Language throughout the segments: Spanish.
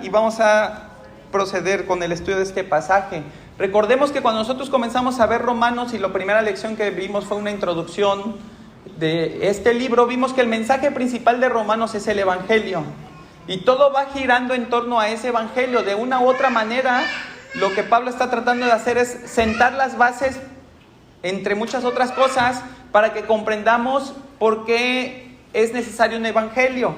Y vamos a proceder con el estudio de este pasaje. Recordemos que cuando nosotros comenzamos a ver Romanos y la primera lección que vimos fue una introducción de este libro, vimos que el mensaje principal de Romanos es el Evangelio. Y todo va girando en torno a ese Evangelio. De una u otra manera, lo que Pablo está tratando de hacer es sentar las bases, entre muchas otras cosas, para que comprendamos por qué es necesario un Evangelio.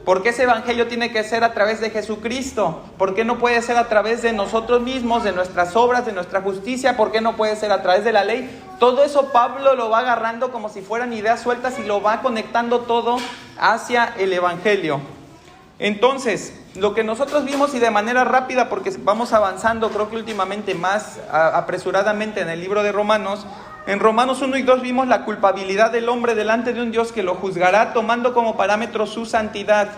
¿Por qué ese Evangelio tiene que ser a través de Jesucristo? ¿Por qué no puede ser a través de nosotros mismos, de nuestras obras, de nuestra justicia? ¿Por qué no puede ser a través de la ley? Todo eso Pablo lo va agarrando como si fueran ideas sueltas y lo va conectando todo hacia el Evangelio. Entonces, lo que nosotros vimos, y de manera rápida, porque vamos avanzando, creo que últimamente más apresuradamente en el libro de Romanos, en Romanos 1 y 2 vimos la culpabilidad del hombre delante de un Dios que lo juzgará tomando como parámetro su santidad.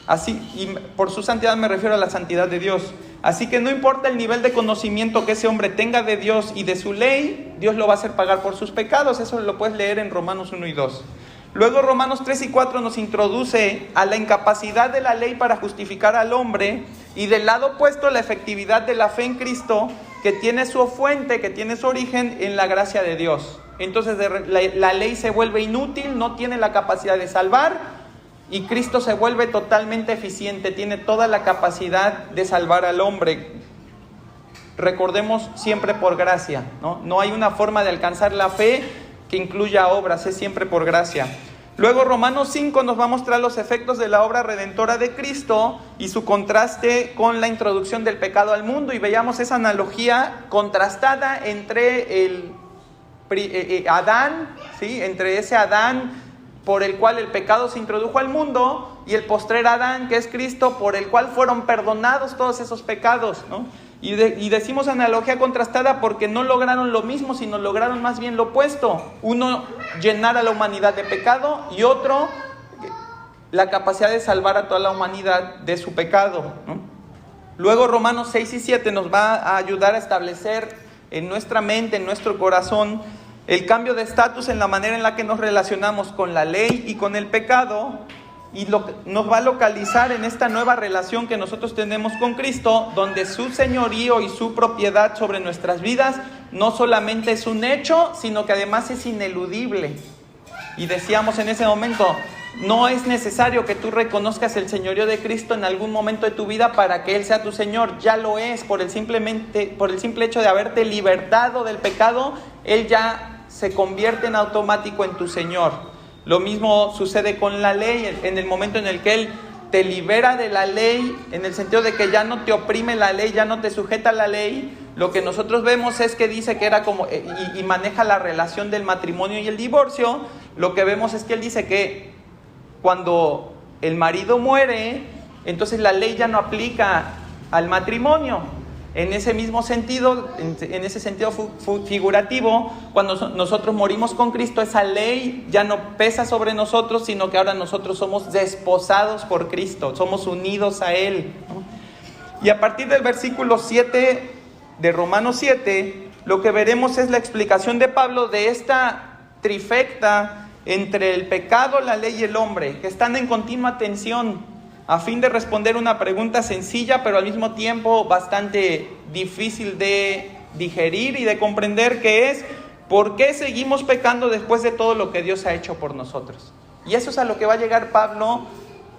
Así, y por su santidad me refiero a la santidad de Dios. Así que no importa el nivel de conocimiento que ese hombre tenga de Dios y de su ley, Dios lo va a hacer pagar por sus pecados. Eso lo puedes leer en Romanos 1 y 2. Luego Romanos 3 y 4 nos introduce a la incapacidad de la ley para justificar al hombre, y del lado opuesto la efectividad de la fe en Cristo, que tiene su fuente, que tiene su origen en la gracia de Dios. Entonces la ley se vuelve inútil, no tiene la capacidad de salvar, y Cristo se vuelve totalmente eficiente, tiene toda la capacidad de salvar al hombre. Recordemos, siempre por gracia, ¿no? No hay una forma de alcanzar la fe que incluya obras, es siempre por gracia. Luego Romanos 5 nos va a mostrar los efectos de la obra redentora de Cristo y su contraste con la introducción del pecado al mundo, y veíamos esa analogía contrastada entre Adán, ¿sí? Entre ese Adán por el cual el pecado se introdujo al mundo, y el postrer Adán, que es Cristo, por el cual fueron perdonados todos esos pecados, ¿no? Y decimos analogía contrastada porque no lograron lo mismo, sino lograron más bien lo opuesto. Uno, llenar a la humanidad de pecado, y otro, la capacidad de salvar a toda la humanidad de su pecado, ¿no? Luego Romanos 6 y 7 nos va a ayudar a establecer en nuestra mente, en nuestro corazón, el cambio de estatus en la manera en la que nos relacionamos con la ley y con el pecado. Y nos va a localizar en esta nueva relación que nosotros tenemos con Cristo, donde su señorío y su propiedad sobre nuestras vidas no solamente es un hecho, sino que además es ineludible. Y decíamos en ese momento, no es necesario que tú reconozcas el señorío de Cristo en algún momento de tu vida para que Él sea tu Señor. Ya lo es, por el simple hecho de haberte libertado del pecado, Él ya se convierte en automático en tu Señor. Lo mismo sucede con la ley, en el momento en el que Él te libera de la ley, en el sentido de que ya no te oprime la ley, ya no te sujeta la ley. Lo que nosotros vemos es que dice que era como, y maneja la relación del matrimonio y el divorcio. Lo que vemos es que Él dice que cuando el marido muere, entonces la ley ya no aplica al matrimonio. En ese mismo sentido, en ese sentido figurativo, cuando nosotros morimos con Cristo, esa ley ya no pesa sobre nosotros, sino que ahora nosotros somos desposados por Cristo, somos unidos a Él, ¿no? Y a partir del versículo 7 de Romanos 7, lo que veremos es la explicación de Pablo de esta trifecta entre el pecado, la ley y el hombre, que están en continua tensión, a fin de responder una pregunta sencilla, pero al mismo tiempo bastante difícil de digerir y de comprender, que es: ¿por qué seguimos pecando después de todo lo que Dios ha hecho por nosotros? Y eso es a lo que va a llegar Pablo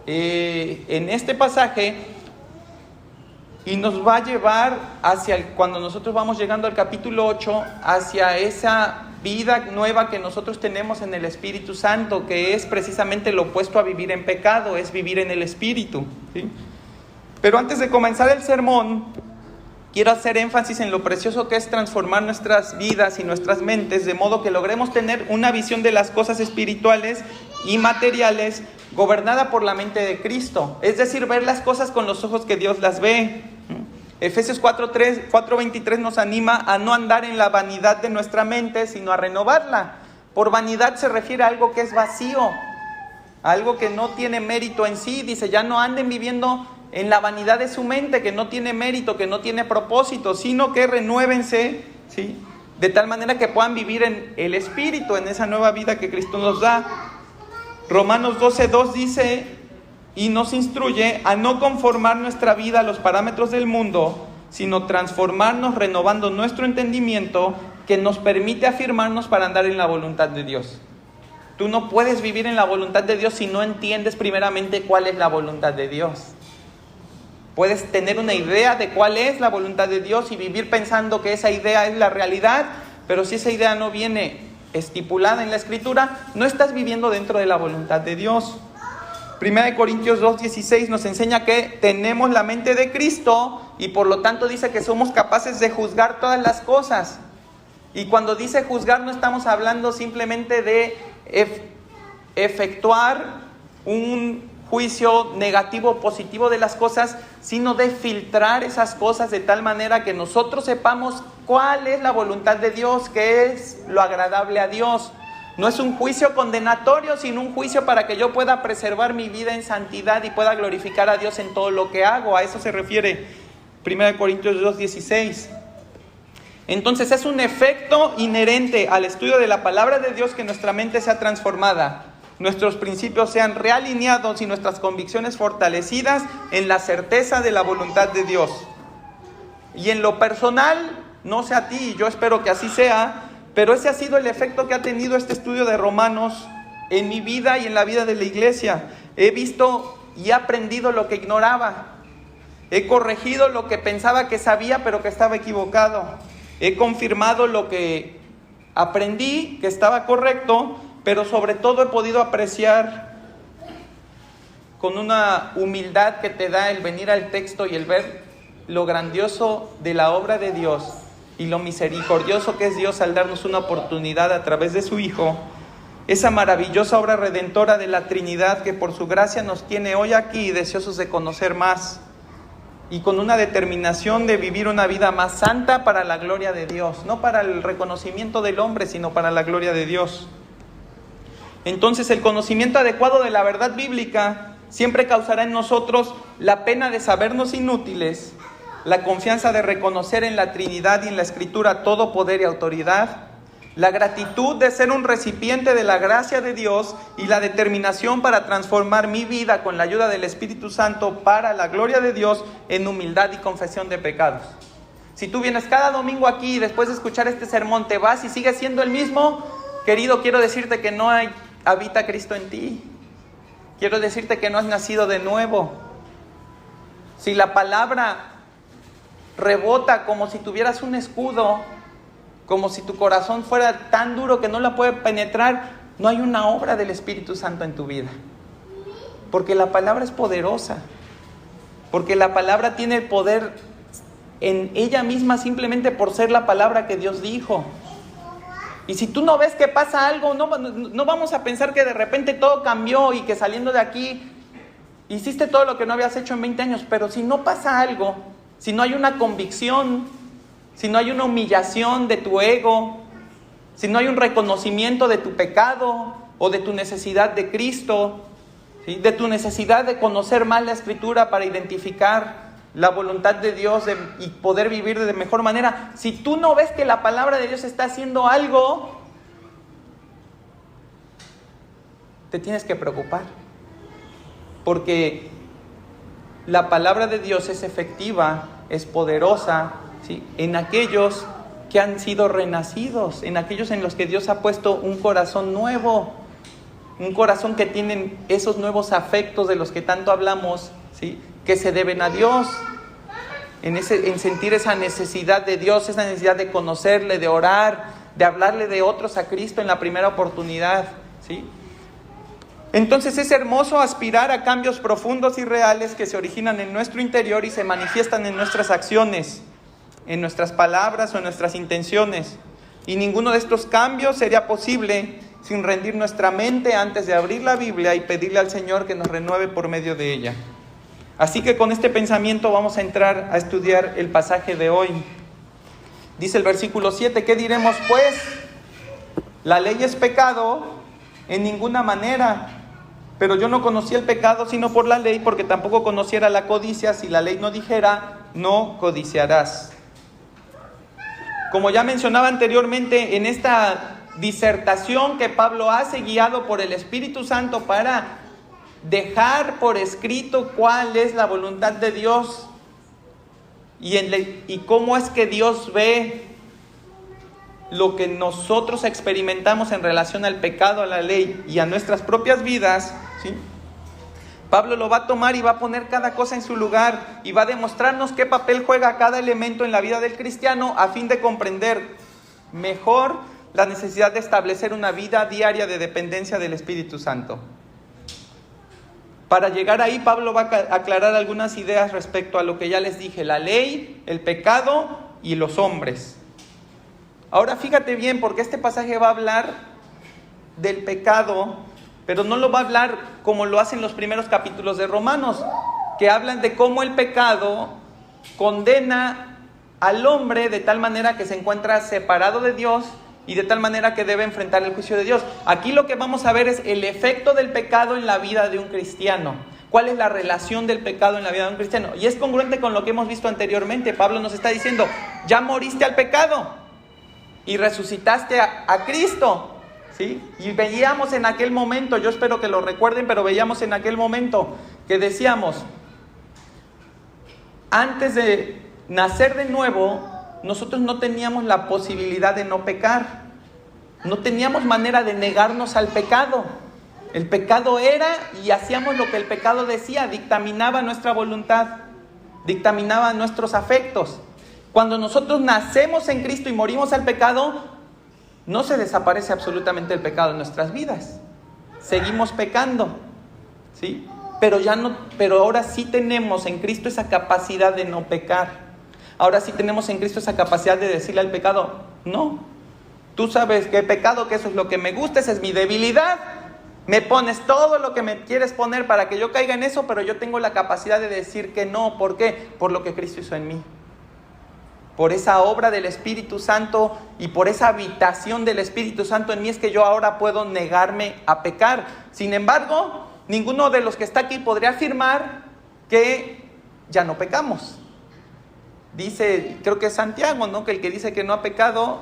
en este pasaje, y nos va a llevar hacia, cuando nosotros vamos llegando al capítulo 8, hacia esa vida nueva que nosotros tenemos en el Espíritu Santo, que es precisamente lo opuesto a vivir en pecado, es vivir en el Espíritu, ¿sí? Pero antes de comenzar el sermón, quiero hacer énfasis en lo precioso que es transformar nuestras vidas y nuestras mentes, de modo que logremos tener una visión de las cosas espirituales y materiales gobernada por la mente de Cristo, es decir, ver las cosas con los ojos que Dios las ve. Efesios 4:23 nos anima a no andar en la vanidad de nuestra mente, sino a renovarla. Por vanidad se refiere a algo que es vacío, a algo que no tiene mérito en sí. Dice, ya no anden viviendo en la vanidad de su mente, que no tiene mérito, que no tiene propósito, sino que renuévense, ¿sí?, de tal manera que puedan vivir en el Espíritu, en esa nueva vida que Cristo nos da. Romanos 12:2 dice: y nos instruye a no conformar nuestra vida a los parámetros del mundo, sino transformarnos renovando nuestro entendimiento, que nos permite afirmarnos para andar en la voluntad de Dios. Tú no puedes vivir en la voluntad de Dios si no entiendes primeramente cuál es la voluntad de Dios. Puedes tener una idea de cuál es la voluntad de Dios y vivir pensando que esa idea es la realidad, pero si esa idea no viene estipulada en la Escritura, no estás viviendo dentro de la voluntad de Dios. 1 Corintios 2:16 nos enseña que tenemos la mente de Cristo y por lo tanto dice que somos capaces de juzgar todas las cosas. Y cuando dice juzgar no estamos hablando simplemente de efectuar un juicio negativo o positivo de las cosas, sino de filtrar esas cosas de tal manera que nosotros sepamos cuál es la voluntad de Dios, qué es lo agradable a Dios. No es un juicio condenatorio, sino un juicio para que yo pueda preservar mi vida en santidad y pueda glorificar a Dios en todo lo que hago. A eso se refiere 1 Corintios 2:16. Entonces es un efecto inherente al estudio de la palabra de Dios que nuestra mente sea transformada, nuestros principios sean realineados y nuestras convicciones fortalecidas en la certeza de la voluntad de Dios. Y en lo personal, no sé a ti, yo espero que así sea, pero ese ha sido el efecto que ha tenido este estudio de Romanos en mi vida y en la vida de la iglesia. He visto y he aprendido lo que ignoraba. He corregido lo que pensaba que sabía, pero que estaba equivocado. He confirmado lo que aprendí, que estaba correcto, pero sobre todo he podido apreciar con una humildad que te da el venir al texto y el ver lo grandioso de la obra de Dios y lo misericordioso que es Dios al darnos una oportunidad a través de su Hijo, esa maravillosa obra redentora de la Trinidad que por su gracia nos tiene hoy aquí deseosos de conocer más y con una determinación de vivir una vida más santa para la gloria de Dios, no para el reconocimiento del hombre, sino para la gloria de Dios. Entonces el conocimiento adecuado de la verdad bíblica siempre causará en nosotros la pena de sabernos inútiles, la confianza de reconocer en la Trinidad y en la Escritura todo poder y autoridad, la gratitud de ser un recipiente de la gracia de Dios y la determinación para transformar mi vida con la ayuda del Espíritu Santo para la gloria de Dios en humildad y confesión de pecados. Si tú vienes cada domingo aquí y después de escuchar este sermón te vas y sigues siendo el mismo, querido, quiero decirte que no habita Cristo en ti. Quiero decirte que no has nacido de nuevo. Si la palabra rebota como si tuvieras un escudo, como si tu corazón fuera tan duro que no la puede penetrar, no hay una obra del Espíritu Santo en tu vida. Porque la palabra es poderosa. Porque la palabra tiene el poder en ella misma simplemente por ser la palabra que Dios dijo. Y si tú no ves que pasa algo, no vamos a pensar que de repente todo cambió y que saliendo de aquí hiciste todo lo que no habías hecho en 20 años. Pero si no pasa algo, si no hay una convicción, si no hay una humillación de tu ego, si no hay un reconocimiento de tu pecado o de tu necesidad de Cristo, ¿sí?, de tu necesidad de conocer más la Escritura para identificar la voluntad de Dios y poder vivir de mejor manera. Si tú no ves que la palabra de Dios está haciendo algo, te tienes que preocupar. Porque la palabra de Dios es efectiva, es poderosa, ¿sí?, en aquellos que han sido renacidos, en aquellos en los que Dios ha puesto un corazón nuevo, un corazón que tienen esos nuevos afectos de los que tanto hablamos, ¿sí?, que se deben a Dios, en sentir esa necesidad de Dios, esa necesidad de conocerle, de orar, de hablarle de otros a Cristo en la primera oportunidad, ¿sí? Entonces es hermoso aspirar a cambios profundos y reales que se originan en nuestro interior y se manifiestan en nuestras acciones, en nuestras palabras o en nuestras intenciones. Y ninguno de estos cambios sería posible sin rendir nuestra mente antes de abrir la Biblia y pedirle al Señor que nos renueve por medio de ella. Así que con este pensamiento vamos a entrar a estudiar el pasaje de hoy. Dice el versículo 7, ¿qué diremos pues? La ley es pecado en ninguna manera, pero yo no conocía el pecado sino por la ley, porque tampoco conociera la codicia si la ley no dijera, no codiciarás. Como ya mencionaba anteriormente, en esta disertación que Pablo hace, guiado por el Espíritu Santo para dejar por escrito cuál es la voluntad de Dios y cómo es que Dios ve lo que nosotros experimentamos en relación al pecado, a la ley y a nuestras propias vidas, ¿sí? Pablo lo va a tomar y va a poner cada cosa en su lugar y va a demostrarnos qué papel juega cada elemento en la vida del cristiano a fin de comprender mejor la necesidad de establecer una vida diaria de dependencia del Espíritu Santo. Para llegar ahí, Pablo va a aclarar algunas ideas respecto a lo que ya les dije: la ley, el pecado y los hombres. Ahora fíjate bien, porque este pasaje va a hablar del pecado, pero no lo va a hablar como lo hacen los primeros capítulos de Romanos, que hablan de cómo el pecado condena al hombre de tal manera que se encuentra separado de Dios y de tal manera que debe enfrentar el juicio de Dios. Aquí lo que vamos a ver es el efecto del pecado en la vida de un cristiano. ¿Cuál es la relación del pecado en la vida de un cristiano? Y es congruente con lo que hemos visto anteriormente. Pablo nos está diciendo: ya moriste al pecado y resucitaste a Cristo, ¿sí? Y veíamos en aquel momento, yo espero que lo recuerden, pero veíamos en aquel momento que decíamos: antes de nacer de nuevo, nosotros no teníamos la posibilidad de no pecar. No teníamos manera de negarnos al pecado. El pecado era y hacíamos lo que el pecado decía, dictaminaba nuestra voluntad, dictaminaba nuestros afectos. Cuando nosotros nacemos en Cristo y morimos al pecado, no se desaparece absolutamente el pecado en nuestras vidas. Seguimos pecando, ¿sí? Pero ahora sí tenemos en Cristo esa capacidad de no pecar. Ahora sí tenemos en Cristo esa capacidad de decirle al pecado: no, tú sabes que he pecado, que eso es lo que me gusta, esa es mi debilidad. Me pones todo lo que me quieres poner para que yo caiga en eso, pero yo tengo la capacidad de decir que no. ¿Por qué? Por lo que Cristo hizo en mí. Por esa obra del Espíritu Santo y por esa habitación del Espíritu Santo en mí es que yo ahora puedo negarme a pecar. Sin embargo, ninguno de los que está aquí podría afirmar que ya no pecamos. Dice, creo que es Santiago, ¿no?, que el que dice que no ha pecado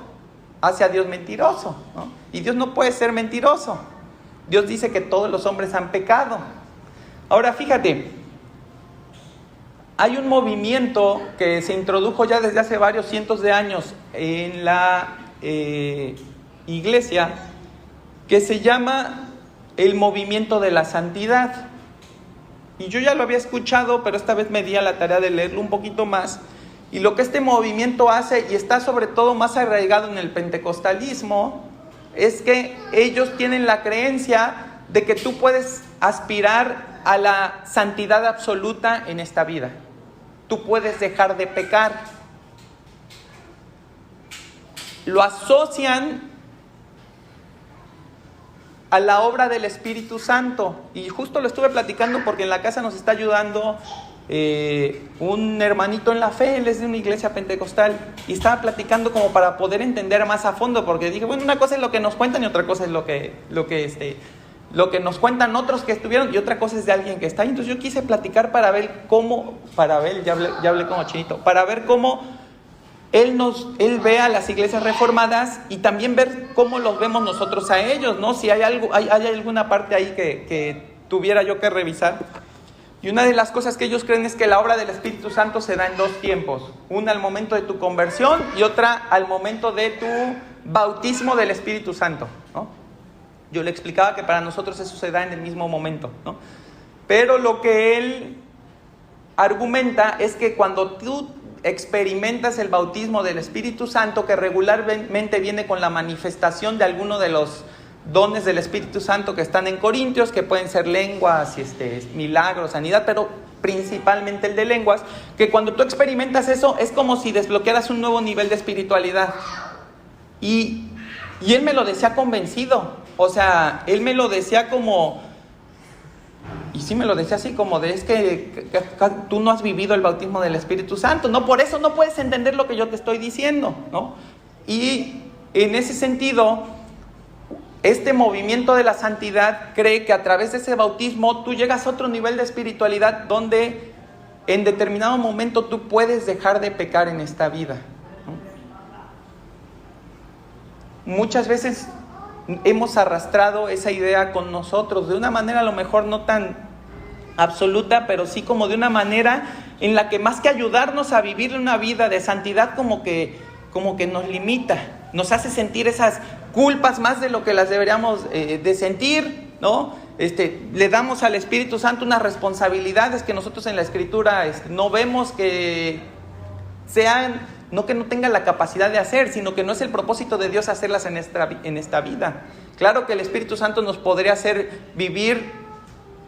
hace a Dios mentiroso, ¿no? Y Dios no puede ser mentiroso. Dios dice que todos los hombres han pecado. Ahora fíjate, hay un movimiento que se introdujo ya desde hace varios cientos de años en la iglesia, que se llama el movimiento de la santidad. Y yo ya lo había escuchado, pero esta vez me di a la tarea de leerlo un poquito más. Y lo que este movimiento hace, y está sobre todo más arraigado en el pentecostalismo, es que ellos tienen la creencia de que tú puedes aspirar a la santidad absoluta en esta vida. Tú puedes dejar de pecar. Lo asocian a la obra del Espíritu Santo. Y justo lo estuve platicando porque en la casa nos está ayudando un hermanito en la fe. Él es de una iglesia pentecostal y estaba platicando como para poder entender más a fondo, porque dije, bueno, una cosa es lo que nos cuentan y otra cosa es lo que nos cuentan otros que estuvieron, y otra cosa es de alguien que está ahí. Entonces yo quise platicar para ver cómo, ya hablé como chinito, para ver cómo él ve a las iglesias reformadas y también ver cómo los vemos nosotros a ellos, ¿no? Si hay alguna parte ahí que tuviera yo que revisar. Y una de las cosas que ellos creen es que la obra del Espíritu Santo se da en dos tiempos. Una al momento de tu conversión y otra al momento de tu bautismo del Espíritu Santo, ¿no? Yo le explicaba que para nosotros eso se da en el mismo momento, ¿no? Pero lo que él argumenta es que cuando tú experimentas el bautismo del Espíritu Santo, que regularmente viene con la manifestación de alguno de los dones del Espíritu Santo que están en Corintios, que pueden ser lenguas, milagros, sanidad, pero principalmente el de lenguas, que cuando tú experimentas eso es como si desbloquearas un nuevo nivel de espiritualidad. Y él me lo decía convencido, o sea, él me lo decía como, y sí me lo decía así como de, es que tú no has vivido el bautismo del Espíritu Santo, no, por eso no puedes entender lo que yo te estoy diciendo, ¿no? Y en ese sentido, este movimiento de la santidad cree que a través de ese bautismo tú llegas a otro nivel de espiritualidad donde en determinado momento tú puedes dejar de pecar en esta vida, ¿no? Muchas veces hemos arrastrado esa idea con nosotros de una manera a lo mejor no tan absoluta, pero sí como de una manera en la que más que ayudarnos a vivir una vida de santidad, como que nos limita, nos hace sentir esas culpas más de lo que las deberíamos de sentir, ¿no? Le damos al Espíritu Santo unas responsabilidades que nosotros en la Escritura no vemos que sean, no que no tengan la capacidad de hacer, sino que no es el propósito de Dios hacerlas en esta vida. Claro que el Espíritu Santo nos podría hacer vivir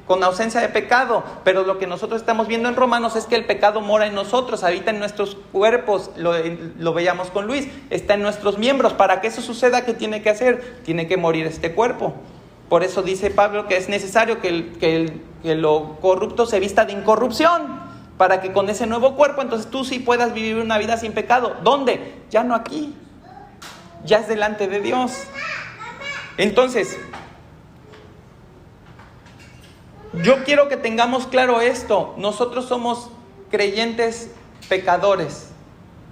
con ausencia de pecado, pero lo que nosotros estamos viendo en Romanos es que el pecado mora en nosotros, habita en nuestros cuerpos, lo veíamos con Luis, está en nuestros miembros. Para que eso suceda, ¿qué tiene que hacer? Tiene que morir este cuerpo. Por eso dice Pablo que es necesario que lo corrupto se vista de incorrupción, para que con ese nuevo cuerpo entonces tú sí puedas vivir una vida sin pecado. ¿Dónde? Ya no aquí, ya es delante de Dios. Entonces, yo quiero que tengamos claro esto: nosotros somos creyentes pecadores,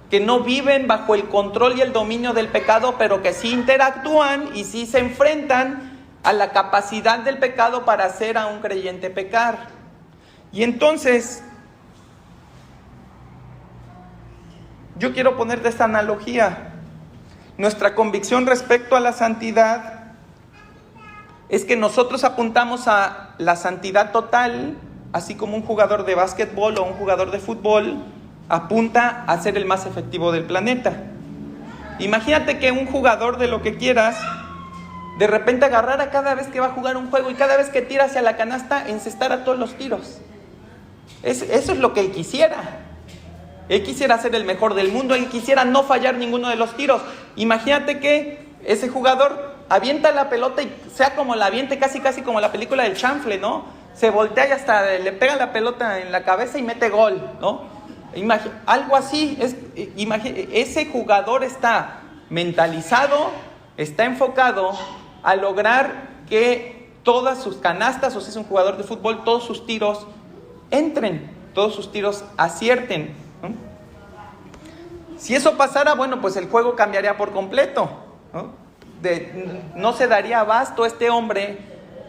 que no viven bajo el control y el dominio del pecado, pero que sí interactúan y sí se enfrentan a la capacidad del pecado para hacer a un creyente pecar. Y entonces, yo quiero ponerte esta analogía. Nuestra convicción respecto a la santidad es que nosotros apuntamos a la santidad total, así como un jugador de básquetbol o un jugador de fútbol apunta a ser el más efectivo del planeta. Imagínate que un jugador de lo que quieras, de repente agarrara cada vez que va a jugar un juego y cada vez que tira hacia la canasta, encestara todos los tiros. Eso es lo que él quisiera. Él quisiera ser el mejor del mundo, él quisiera no fallar ninguno de los tiros. Imagínate que ese jugador avienta la pelota y sea como la aviente, casi como la película del chanfle, ¿no? Se voltea y hasta le pega la pelota en la cabeza y mete gol, ¿no? Algo así. Ese jugador está mentalizado, está enfocado a lograr que todas sus canastas, o si es un jugador de fútbol, todos sus tiros entren, todos sus tiros acierten, ¿no? Si eso pasara, bueno, pues el juego cambiaría por completo, ¿no? No se daría abasto este hombre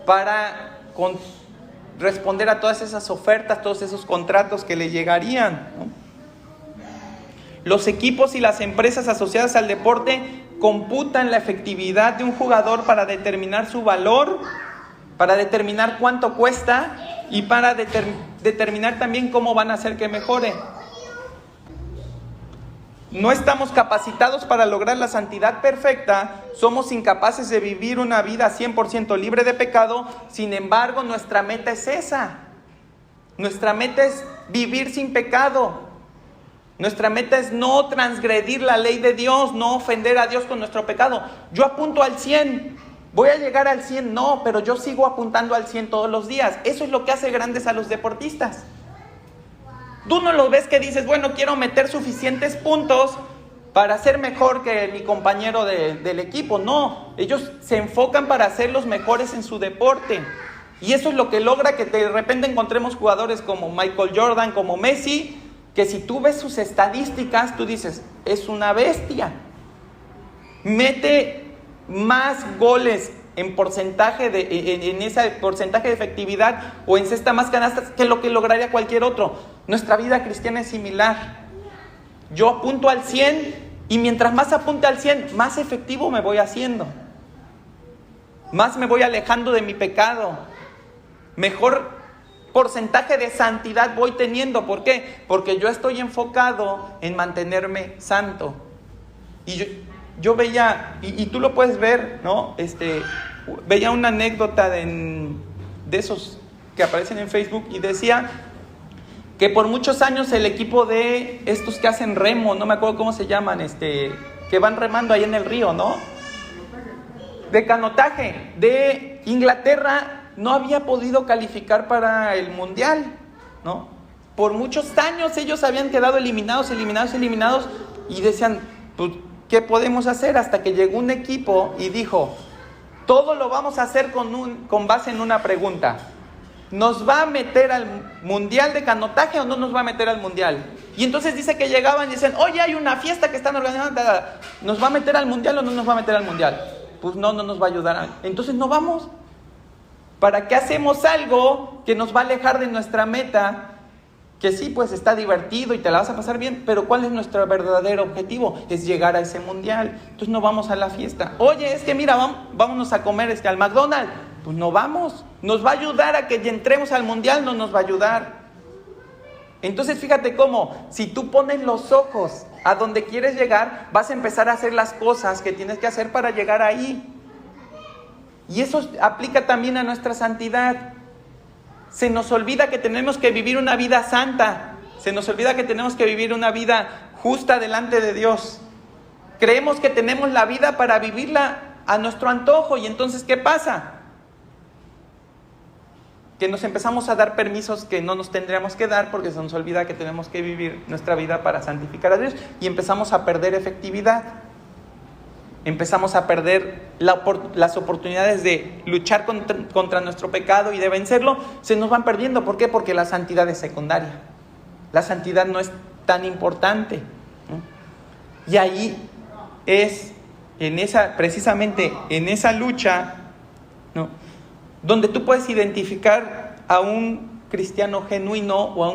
para responder a todas esas ofertas, todos esos contratos que le llegarían, ¿no? Los equipos y las empresas asociadas al deporte computan la efectividad de un jugador para determinar su valor, para determinar cuánto cuesta y para determinar también cómo van a hacer que mejore. No estamos capacitados para lograr la santidad perfecta, somos incapaces de vivir una vida 100% libre de pecado. Sin embargo, nuestra meta es esa. Nuestra meta es vivir sin pecado. Nuestra meta es no transgredir la ley de Dios, no ofender a Dios con nuestro pecado. Yo apunto al 100, voy a llegar al 100, no, pero yo sigo apuntando al 100 todos los días. Eso es lo que hace grandes a los deportistas. Tú no lo ves que dices, bueno, quiero meter suficientes puntos para ser mejor que mi compañero del equipo. No, ellos se enfocan para ser los mejores en su deporte. Y eso es lo que logra que de repente encontremos jugadores como Michael Jordan, como Messi, que si tú ves sus estadísticas, tú dices, es una bestia. Mete más goles en porcentaje en ese porcentaje de efectividad o encesta más canastas que lo que lograría cualquier otro. Nuestra vida cristiana es similar. Yo apunto al 100 y mientras más apunte al 100, más efectivo me voy haciendo. Más me voy alejando de mi pecado. Mejor porcentaje de santidad voy teniendo. ¿Por qué? Porque yo estoy enfocado en mantenerme santo. Y yo veía, y tú lo puedes ver, ¿no? Veía una anécdota de esos que aparecen en Facebook y decía que por muchos años el equipo de estos que hacen remo, no me acuerdo cómo se llaman, que van remando ahí en el río, ¿no? De canotaje, de Inglaterra, no había podido calificar para el mundial, ¿no? Por muchos años ellos habían quedado eliminados y decían, pues, ¿qué podemos hacer? Hasta que llegó un equipo y dijo, todo lo vamos a hacer con base en una pregunta. ¿Nos va a meter al mundial de canotaje o no nos va a meter al mundial? Y entonces dice que llegaban y dicen, oye, hay una fiesta que están organizando, ¿nos va a meter al mundial o no nos va a meter al mundial? Pues no nos va a ayudar. Entonces no vamos. ¿Para qué hacemos algo que nos va a alejar de nuestra meta? Que sí, pues está divertido y te la vas a pasar bien, pero ¿cuál es nuestro verdadero objetivo? Es llegar a ese mundial. Entonces no vamos a la fiesta. Oye, es que mira, vámonos a comer al McDonald's. Pues no vamos. Nos va a ayudar a que entremos al mundial, no nos va a ayudar. Entonces fíjate cómo, si tú pones los ojos a donde quieres llegar, vas a empezar a hacer las cosas que tienes que hacer para llegar ahí. Y eso aplica también a nuestra santidad. Se nos olvida que tenemos que vivir una vida santa. Se nos olvida que tenemos que vivir una vida justa delante de Dios. Creemos que tenemos la vida para vivirla a nuestro antojo. Y entonces, ¿qué pasa? Que nos empezamos a dar permisos que no nos tendríamos que dar porque se nos olvida que tenemos que vivir nuestra vida para santificar a Dios. Y empezamos a perder efectividad. Empezamos a perder las oportunidades de luchar contra nuestro pecado y de vencerlo. Se nos van perdiendo. ¿Por qué? Porque la santidad es secundaria. La santidad no es tan importante, ¿no? Y ahí es, precisamente en esa lucha, ¿no?, donde tú puedes identificar a un cristiano genuino o a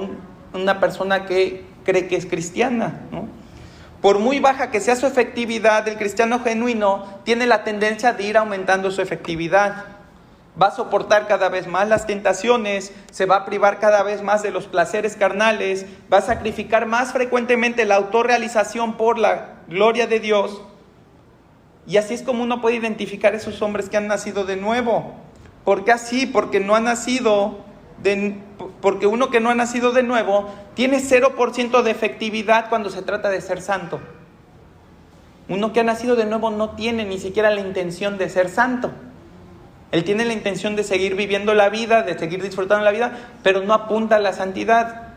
una persona que cree que es cristiana, ¿no? Por muy baja que sea su efectividad, el cristiano genuino tiene la tendencia de ir aumentando su efectividad. Va a soportar cada vez más las tentaciones, se va a privar cada vez más de los placeres carnales, va a sacrificar más frecuentemente la autorrealización por la gloria de Dios. Y así es como uno puede identificar esos hombres que han nacido de nuevo. ¿Por qué así? Porque uno que no ha nacido de nuevo tiene 0% de efectividad cuando se trata de ser santo. Uno que ha nacido de nuevo no tiene ni siquiera la intención de ser santo. Él tiene la intención de seguir viviendo la vida, de seguir disfrutando la vida, pero no apunta a la santidad.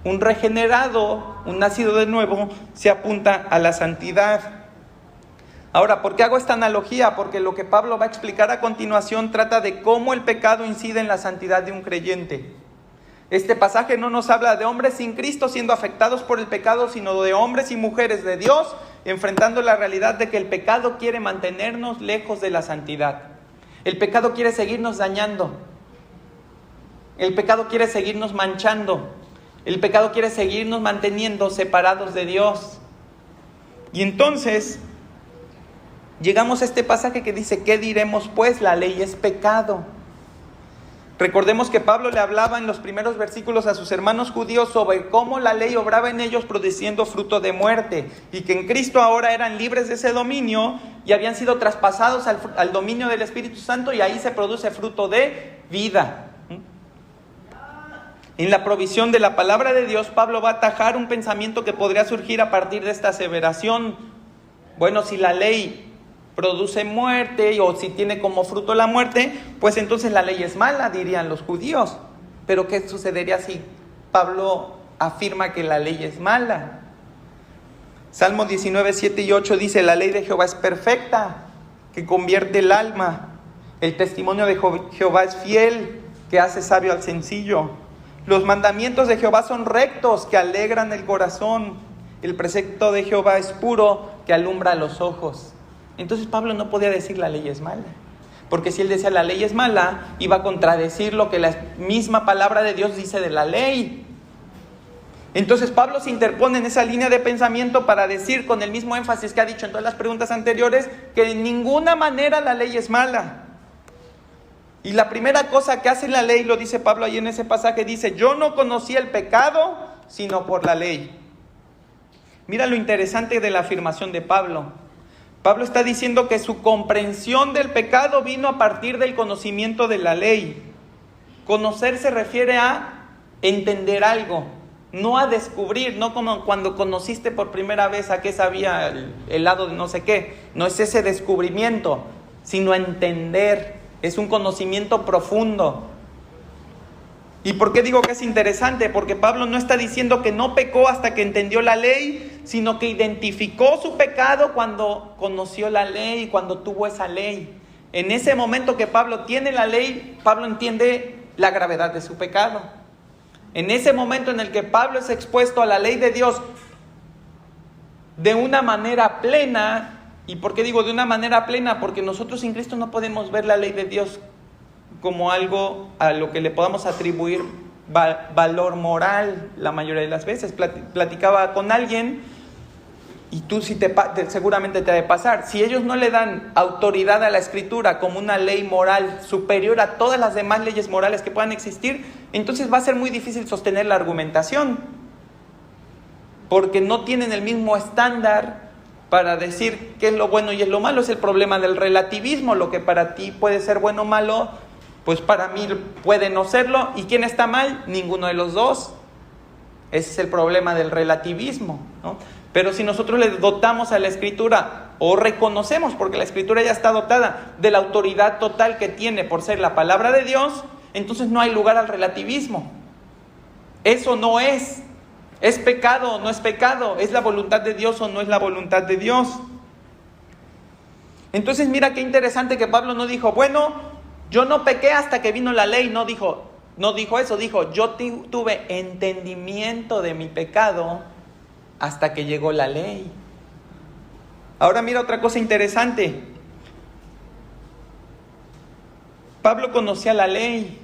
Un regenerado, un nacido de nuevo, se apunta a la santidad. Ahora, ¿por qué hago esta analogía? Porque lo que Pablo va a explicar a continuación trata de cómo el pecado incide en la santidad de un creyente. Este pasaje no nos habla de hombres sin Cristo siendo afectados por el pecado, sino de hombres y mujeres de Dios enfrentando la realidad de que el pecado quiere mantenernos lejos de la santidad. El pecado quiere seguirnos dañando. El pecado quiere seguirnos manchando. El pecado quiere seguirnos manteniendo separados de Dios. Y entonces llegamos a este pasaje que dice, ¿qué diremos pues? La ley es pecado. Recordemos que Pablo le hablaba en los primeros versículos a sus hermanos judíos sobre cómo la ley obraba en ellos produciendo fruto de muerte, y que en Cristo ahora eran libres de ese dominio y habían sido traspasados al dominio del Espíritu Santo, y ahí se produce fruto de vida. En la provisión de la palabra de Dios, Pablo va a atajar un pensamiento que podría surgir a partir de esta aseveración. Bueno, si la ley produce muerte, o si tiene como fruto la muerte, pues entonces la ley es mala, dirían los judíos. Pero ¿qué sucedería si Pablo afirma que la ley es mala? Salmo 19, 7 y 8 dice, la ley de Jehová es perfecta, que convierte el alma. El testimonio de Jehová es fiel, que hace sabio al sencillo. Los mandamientos de Jehová son rectos, que alegran el corazón. El precepto de Jehová es puro, que alumbra los ojos. Entonces Pablo no podía decir la ley es mala, porque si él decía la ley es mala, iba a contradecir lo que la misma palabra de Dios dice de la ley. Entonces Pablo se interpone en esa línea de pensamiento para decir con el mismo énfasis que ha dicho en todas las preguntas anteriores, que de ninguna manera la ley es mala. Y la primera cosa que hace la ley, lo dice Pablo ahí en ese pasaje, dice, yo no conocí el pecado sino por la ley. Mira lo interesante de la afirmación de Pablo. Pablo está diciendo que su comprensión del pecado vino a partir del conocimiento de la ley. Conocer se refiere a entender algo, no a descubrir, no como cuando conociste por primera vez a qué sabía el helado de no sé qué. No es ese descubrimiento, sino a entender. Es un conocimiento profundo. ¿Y por qué digo que es interesante? Porque Pablo no está diciendo que no pecó hasta que entendió la ley, sino que identificó su pecado cuando conoció la ley, cuando tuvo esa ley. En ese momento que Pablo tiene la ley, Pablo entiende la gravedad de su pecado. En ese momento en el que Pablo es expuesto a la ley de Dios de una manera plena. ¿Y por qué digo de una manera plena? Porque nosotros sin Cristo no podemos ver la ley de Dios como algo a lo que le podamos atribuir valor moral la mayoría de las veces. Platicaba con alguien, y tú seguramente te ha de pasar, si ellos no le dan autoridad a la Escritura como una ley moral superior a todas las demás leyes morales que puedan existir, entonces va a ser muy difícil sostener la argumentación, porque no tienen el mismo estándar para decir qué es lo bueno y es lo malo. Es el problema del relativismo. Lo que para ti puede ser bueno o malo, pues para mí puede no serlo. ¿Y quién está mal? Ninguno de los dos. Ese es el problema del relativismo, ¿no? Pero si nosotros le dotamos a la Escritura, o reconocemos, porque la Escritura ya está dotada de la autoridad total que tiene por ser la palabra de Dios, entonces no hay lugar al relativismo. Eso no es pecado o no es pecado, es la voluntad de Dios o no es la voluntad de Dios. Entonces mira qué interesante que Pablo no dijo, bueno, yo no pequé hasta que vino la ley. No dijo eso, dijo, yo tuve entendimiento de mi pecado hasta que llegó la ley. Ahora mira otra cosa interesante. Pablo conocía la ley.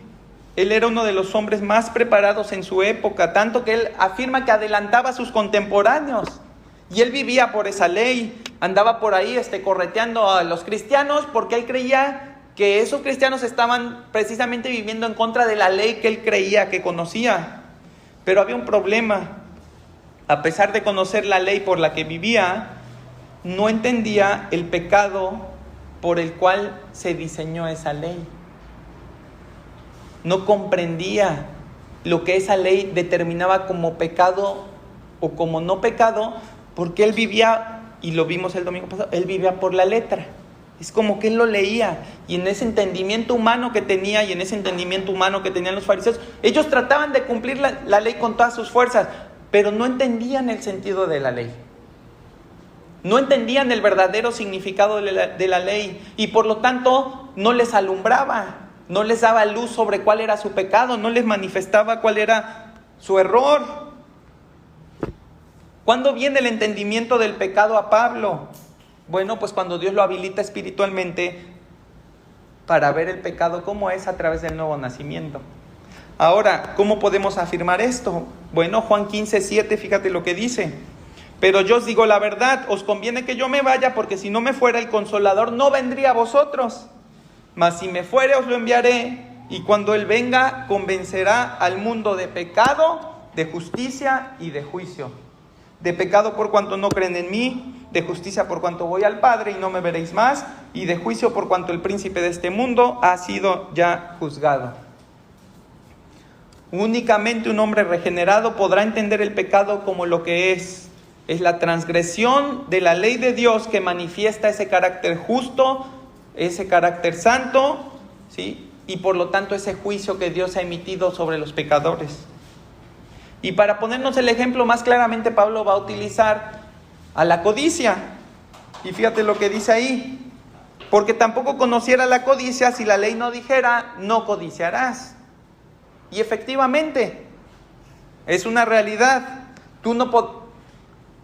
Él era uno de los hombres más preparados en su época, tanto que él afirma que adelantaba a sus contemporáneos. Y él vivía por esa ley, andaba por ahí correteando a los cristianos, porque él creía que esos cristianos estaban precisamente viviendo en contra de la ley que él creía que conocía. Pero había un problema. A pesar de conocer la ley por la que vivía, no entendía el pecado por el cual se diseñó esa ley. No comprendía lo que esa ley determinaba como pecado o como no pecado, porque él vivía, y lo vimos el domingo pasado, él vivía por la letra. Es como que él lo leía, y en ese entendimiento humano que tenía, y en ese entendimiento humano que tenían los fariseos, ellos trataban de cumplir la ley con todas sus fuerzas, pero no entendían el sentido de la ley. No entendían el verdadero significado de la ley, y por lo tanto no les alumbraba. No les daba luz sobre cuál era su pecado, no les manifestaba cuál era su error. ¿Cuándo viene el entendimiento del pecado a Pablo? Bueno, pues cuando Dios lo habilita espiritualmente para ver el pecado como es a través del nuevo nacimiento. Ahora, ¿cómo podemos afirmar esto? Bueno, Juan 15:7, fíjate lo que dice. Pero yo os digo la verdad, os conviene que yo me vaya, porque si no me fuera el Consolador no vendría a vosotros. Mas si me fuere os lo enviaré, y cuando Él venga convencerá al mundo de pecado, de justicia y de juicio. De pecado por cuanto no creen en mí, de justicia por cuanto voy al Padre y no me veréis más, y de juicio por cuanto el príncipe de este mundo ha sido ya juzgado. Únicamente un hombre regenerado podrá entender el pecado como lo que es. Es la transgresión de la ley de Dios que manifiesta ese carácter justo, ese carácter santo, ¿sí? Y por lo tanto ese juicio que Dios ha emitido sobre los pecadores. Y para ponernos el ejemplo más claramente, Pablo va a utilizar a la codicia. Y fíjate lo que dice ahí. Porque tampoco conociera la codicia si la ley no dijera, no codiciarás. Y efectivamente, es una realidad.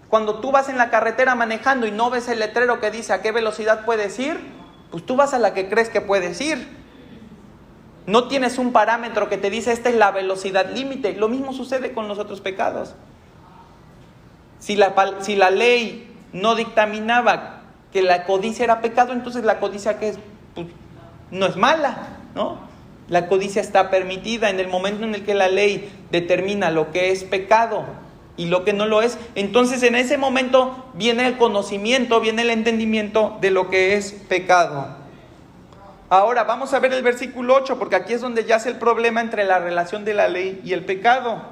Cuando tú vas en la carretera manejando y no ves el letrero que dice a qué velocidad puedes ir, pues tú vas a la que crees que puedes ir. No tienes un parámetro que te dice esta es la velocidad límite. Lo mismo sucede con los otros pecados. Si la ley no dictaminaba que la codicia era pecado, entonces la codicia ¿qué es? Pues, no es mala, ¿no? La codicia está permitida. En el momento en el que la ley determina lo que es pecado y lo que no lo es, entonces en ese momento viene el conocimiento, viene el entendimiento de lo que es pecado. Ahora vamos a ver el versículo 8, porque aquí es donde yace el problema entre la relación de la ley y el pecado.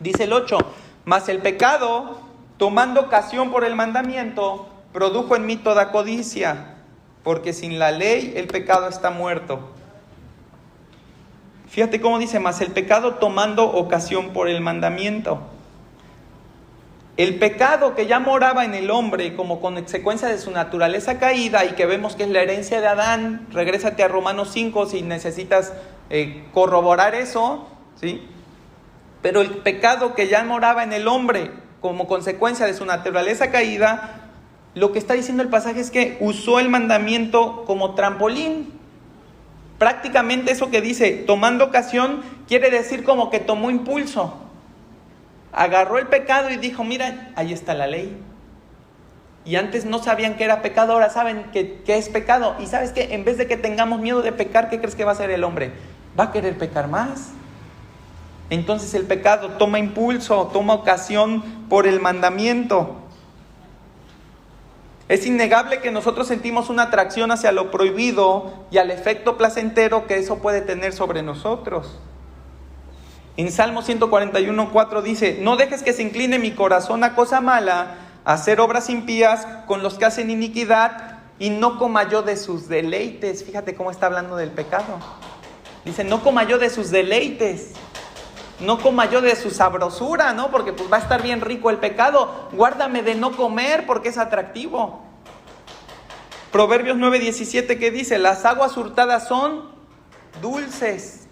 Dice el 8, mas el pecado, tomando ocasión por el mandamiento, produjo en mí toda codicia, porque sin la ley el pecado está muerto. Fíjate cómo dice, mas el pecado tomando ocasión por el mandamiento. El pecado que ya moraba en el hombre como consecuencia de su naturaleza caída y que vemos que es la herencia de Adán, regrésate a Romanos 5 si necesitas corroborar eso, ¿sí? Pero el pecado que ya moraba en el hombre como consecuencia de su naturaleza caída, lo que está diciendo el pasaje es que usó el mandamiento como trampolín. Prácticamente eso que dice, tomando ocasión, quiere decir como que tomó impulso. Agarró el pecado y dijo, mira, ahí está la ley. Y antes no sabían que era pecado, ahora saben que es pecado. Y ¿sabes qué? En vez de que tengamos miedo de pecar, ¿qué crees que va a hacer el hombre? Va a querer pecar más. Entonces el pecado toma impulso, toma ocasión por el mandamiento. Es innegable que nosotros sentimos una atracción hacia lo prohibido y al efecto placentero que eso puede tener sobre nosotros. En Salmo 141:4 dice, no dejes que se incline mi corazón a cosa mala, a hacer obras impías con los que hacen iniquidad, y no coma yo de sus deleites. Fíjate cómo está hablando del pecado. Dice, no coma yo de sus deleites, no coma yo de su sabrosura, ¿no? Porque pues va a estar bien rico el pecado. Guárdame de no comer porque es atractivo. Proverbios 9:17, ¿qué dice? Las aguas hurtadas son dulces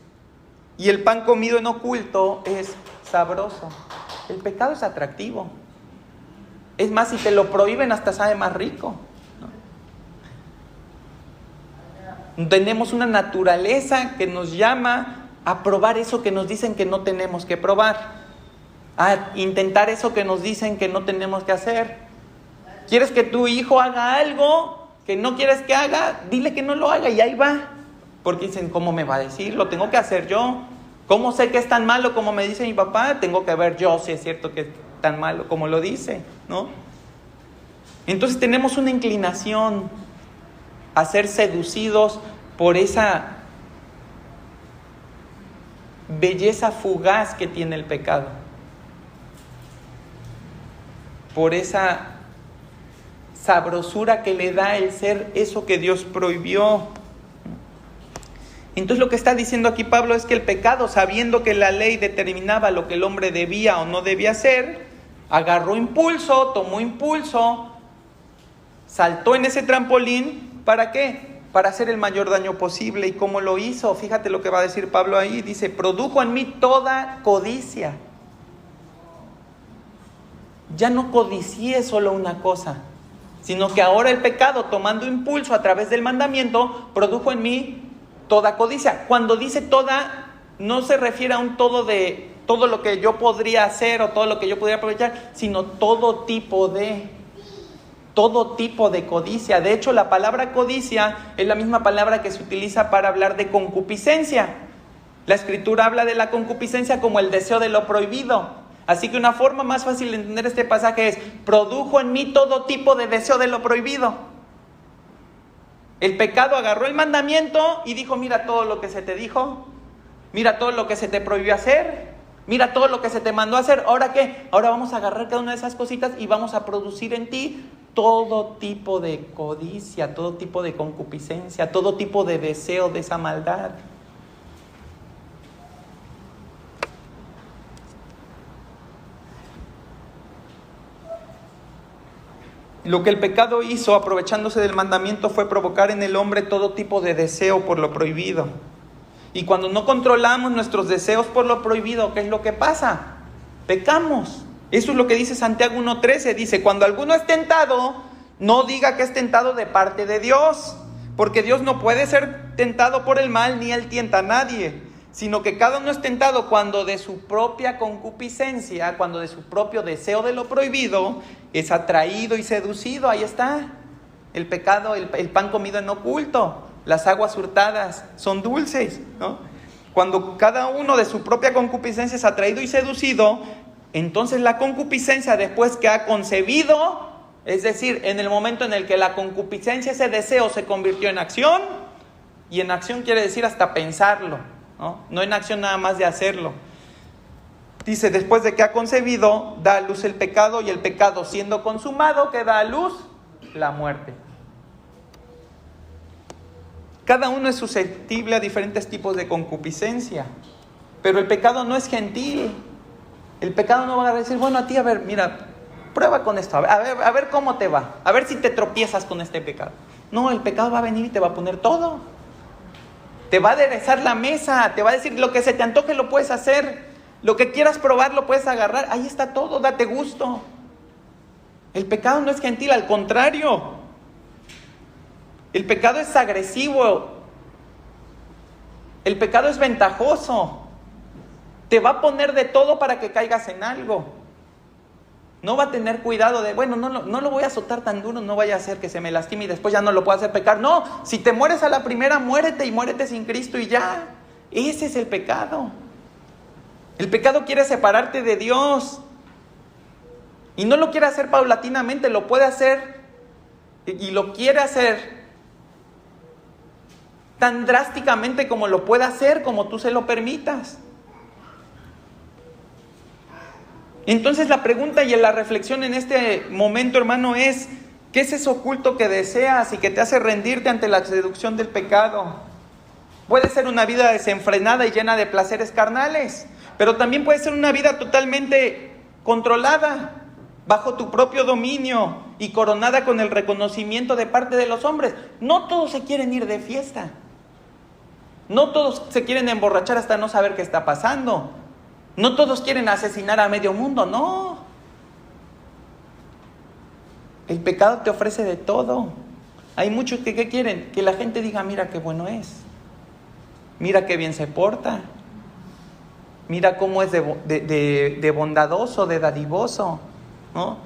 y el pan comido en oculto es sabroso. El pecado es atractivo. Es más, si te lo prohíben hasta sabe más rico, ¿no? Tenemos una naturaleza que nos llama a probar eso que nos dicen que no tenemos que probar, a intentar eso que nos dicen que no tenemos que hacer. ¿Quieres que tu hijo haga algo que no quieres que haga? Dile que no lo haga y ahí va. Porque dicen, ¿cómo me va a decir? Lo tengo que hacer yo. ¿Cómo sé que es tan malo como me dice mi papá? Tengo que ver yo si es cierto que es tan malo como lo dice, ¿no? Entonces tenemos una inclinación a ser seducidos por esa belleza fugaz que tiene el pecado, por esa sabrosura que le da el ser eso que Dios prohibió. Entonces lo que está diciendo aquí Pablo es que el pecado, sabiendo que la ley determinaba lo que el hombre debía o no debía hacer, agarró impulso, tomó impulso, saltó en ese trampolín. ¿Para qué? Para hacer el mayor daño posible. ¿Y cómo lo hizo? Fíjate lo que va a decir Pablo ahí. Dice, produjo en mí toda codicia. Ya no codicié solo una cosa, sino que ahora el pecado, tomando impulso a través del mandamiento, produjo en mí toda codicia. Cuando dice toda, no se refiere a un todo de todo lo que yo podría hacer o todo lo que yo podría aprovechar, sino todo tipo de codicia. De hecho, la palabra codicia es la misma palabra que se utiliza para hablar de concupiscencia. La Escritura habla de la concupiscencia como el deseo de lo prohibido. Así que una forma más fácil de entender este pasaje es, produjo en mí todo tipo de deseo de lo prohibido. El pecado agarró el mandamiento y dijo, mira todo lo que se te dijo, mira todo lo que se te prohibió hacer, mira todo lo que se te mandó a hacer. ¿Ahora qué? Ahora vamos a agarrar cada una de esas cositas y vamos a producir en ti todo tipo de codicia, todo tipo de concupiscencia, todo tipo de deseo de esa maldad. Lo que el pecado hizo, aprovechándose del mandamiento, fue provocar en el hombre todo tipo de deseo por lo prohibido. Y cuando no controlamos nuestros deseos por lo prohibido, ¿qué es lo que pasa? Pecamos. Eso es lo que dice Santiago 1:13. Dice, cuando alguno es tentado, no diga que es tentado de parte de Dios, porque Dios no puede ser tentado por el mal, ni Él tienta a nadie, sino que cada uno es tentado cuando de su propia concupiscencia, cuando de su propio deseo de lo prohibido, es atraído y seducido. Ahí está el pecado, el pan comido en oculto, las aguas hurtadas son dulces, ¿no? Cuando cada uno de su propia concupiscencia es atraído y seducido, entonces la concupiscencia, después que ha concebido, es decir, en el momento en el que la concupiscencia, ese deseo, se convirtió en acción, y en acción quiere decir hasta pensarlo, no en acción nada más de hacerlo. Dice, después de que ha concebido, da a luz el pecado, y el pecado siendo consumado, que da a luz la muerte. Cada uno es susceptible a diferentes tipos de concupiscencia, pero el pecado no es gentil. El pecado no va a decir, bueno, a ti, a ver, mira, prueba con esto, a ver cómo te va, a ver si te tropiezas con este pecado. No, el pecado va a venir y te va a poner todo. Te va a aderezar la mesa, te va a decir, lo que se te antoje lo puedes hacer, lo que quieras probar lo puedes agarrar, ahí está todo, date gusto. El pecado no es gentil, al contrario. El pecado es agresivo. El pecado es ventajoso. Te va a poner de todo para que caigas en algo. No va a tener cuidado de, bueno, no lo voy a azotar tan duro, no vaya a hacer que se me lastime y después ya no lo pueda hacer pecar. No, si te mueres a la primera, muérete y muérete sin Cristo y ya. Ese es el pecado. El pecado quiere separarte de Dios. Y no lo quiere hacer paulatinamente, lo puede hacer y lo quiere hacer tan drásticamente como lo pueda hacer, como tú se lo permitas. Entonces la pregunta y la reflexión en este momento, hermano, es: ¿qué es eso oculto que deseas y que te hace rendirte ante la seducción del pecado? Puede ser una vida desenfrenada y llena de placeres carnales, pero también puede ser una vida totalmente controlada, bajo tu propio dominio y coronada con el reconocimiento de parte de los hombres. No todos se quieren ir de fiesta. No todos se quieren emborrachar hasta no saber qué está pasando. No todos quieren asesinar a medio mundo, no. El pecado te ofrece de todo. Hay muchos que ¿qué quieren? Que la gente diga: mira qué bueno es. Mira qué bien se porta. Mira cómo es de bondadoso, de dadivoso, ¿no?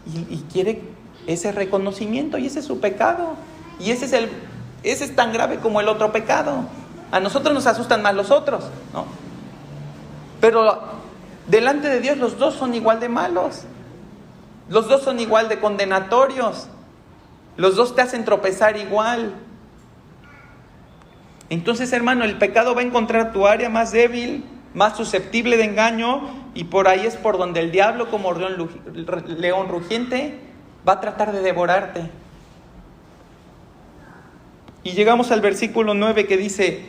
Y quiere ese reconocimiento, y ese es su pecado. Y ese es tan grave como el otro pecado. A nosotros nos asustan más los otros, ¿no? Pero delante de Dios los dos son igual de malos. Los dos son igual de condenatorios. Los dos te hacen tropezar igual. Entonces, hermano, el pecado va a encontrar tu área más débil, más susceptible de engaño, y por ahí es por donde el diablo, como león rugiente, va a tratar de devorarte. Y llegamos al versículo 9 que dice: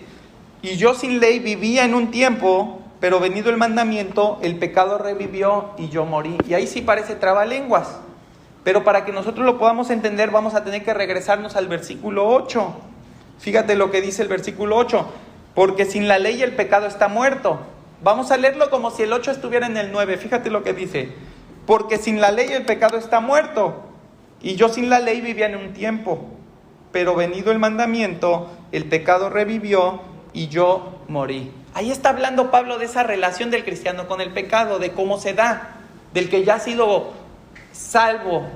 y yo sin ley vivía en un tiempo, pero venido el mandamiento, el pecado revivió y yo morí. Y ahí sí parece trabalenguas, pero para que nosotros lo podamos entender vamos a tener que regresarnos al versículo 8. Fíjate lo que dice el versículo 8: porque sin la ley el pecado está muerto. Vamos a leerlo como si el 8 estuviera en el 9. Fíjate lo que dice: porque sin la ley el pecado está muerto, y yo sin la ley vivía en un tiempo, pero venido el mandamiento, el pecado revivió y yo morí. Ahí está hablando Pablo de esa relación del cristiano con el pecado, de cómo se da, del que ya ha sido salvo,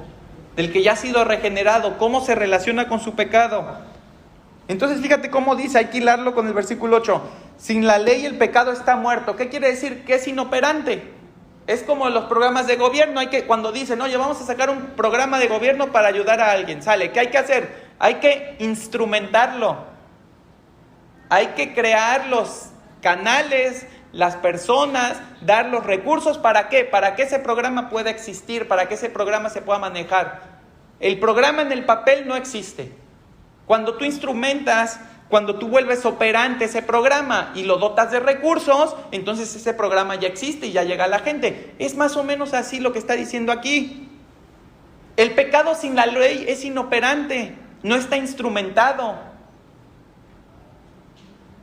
del que ya ha sido regenerado, cómo se relaciona con su pecado. Entonces fíjate cómo dice, hay que hilarlo con el versículo 8: sin la ley el pecado está muerto. ¿Qué quiere decir? Que es inoperante. Es como los programas de gobierno. Cuando dicen: oye, vamos a sacar un programa de gobierno para ayudar a alguien, sale, ¿qué hay que hacer? Hay que instrumentarlo. Hay que crear los canales, las personas, dar los recursos. ¿Para qué? Para que ese programa pueda existir, para que ese programa se pueda manejar. El programa en el papel no existe. Cuando tú instrumentas, cuando tú vuelves operante ese programa y lo dotas de recursos, entonces ese programa ya existe y ya llega a la gente. Es más o menos así lo que está diciendo aquí. El pecado sin la ley es inoperante, no está instrumentado,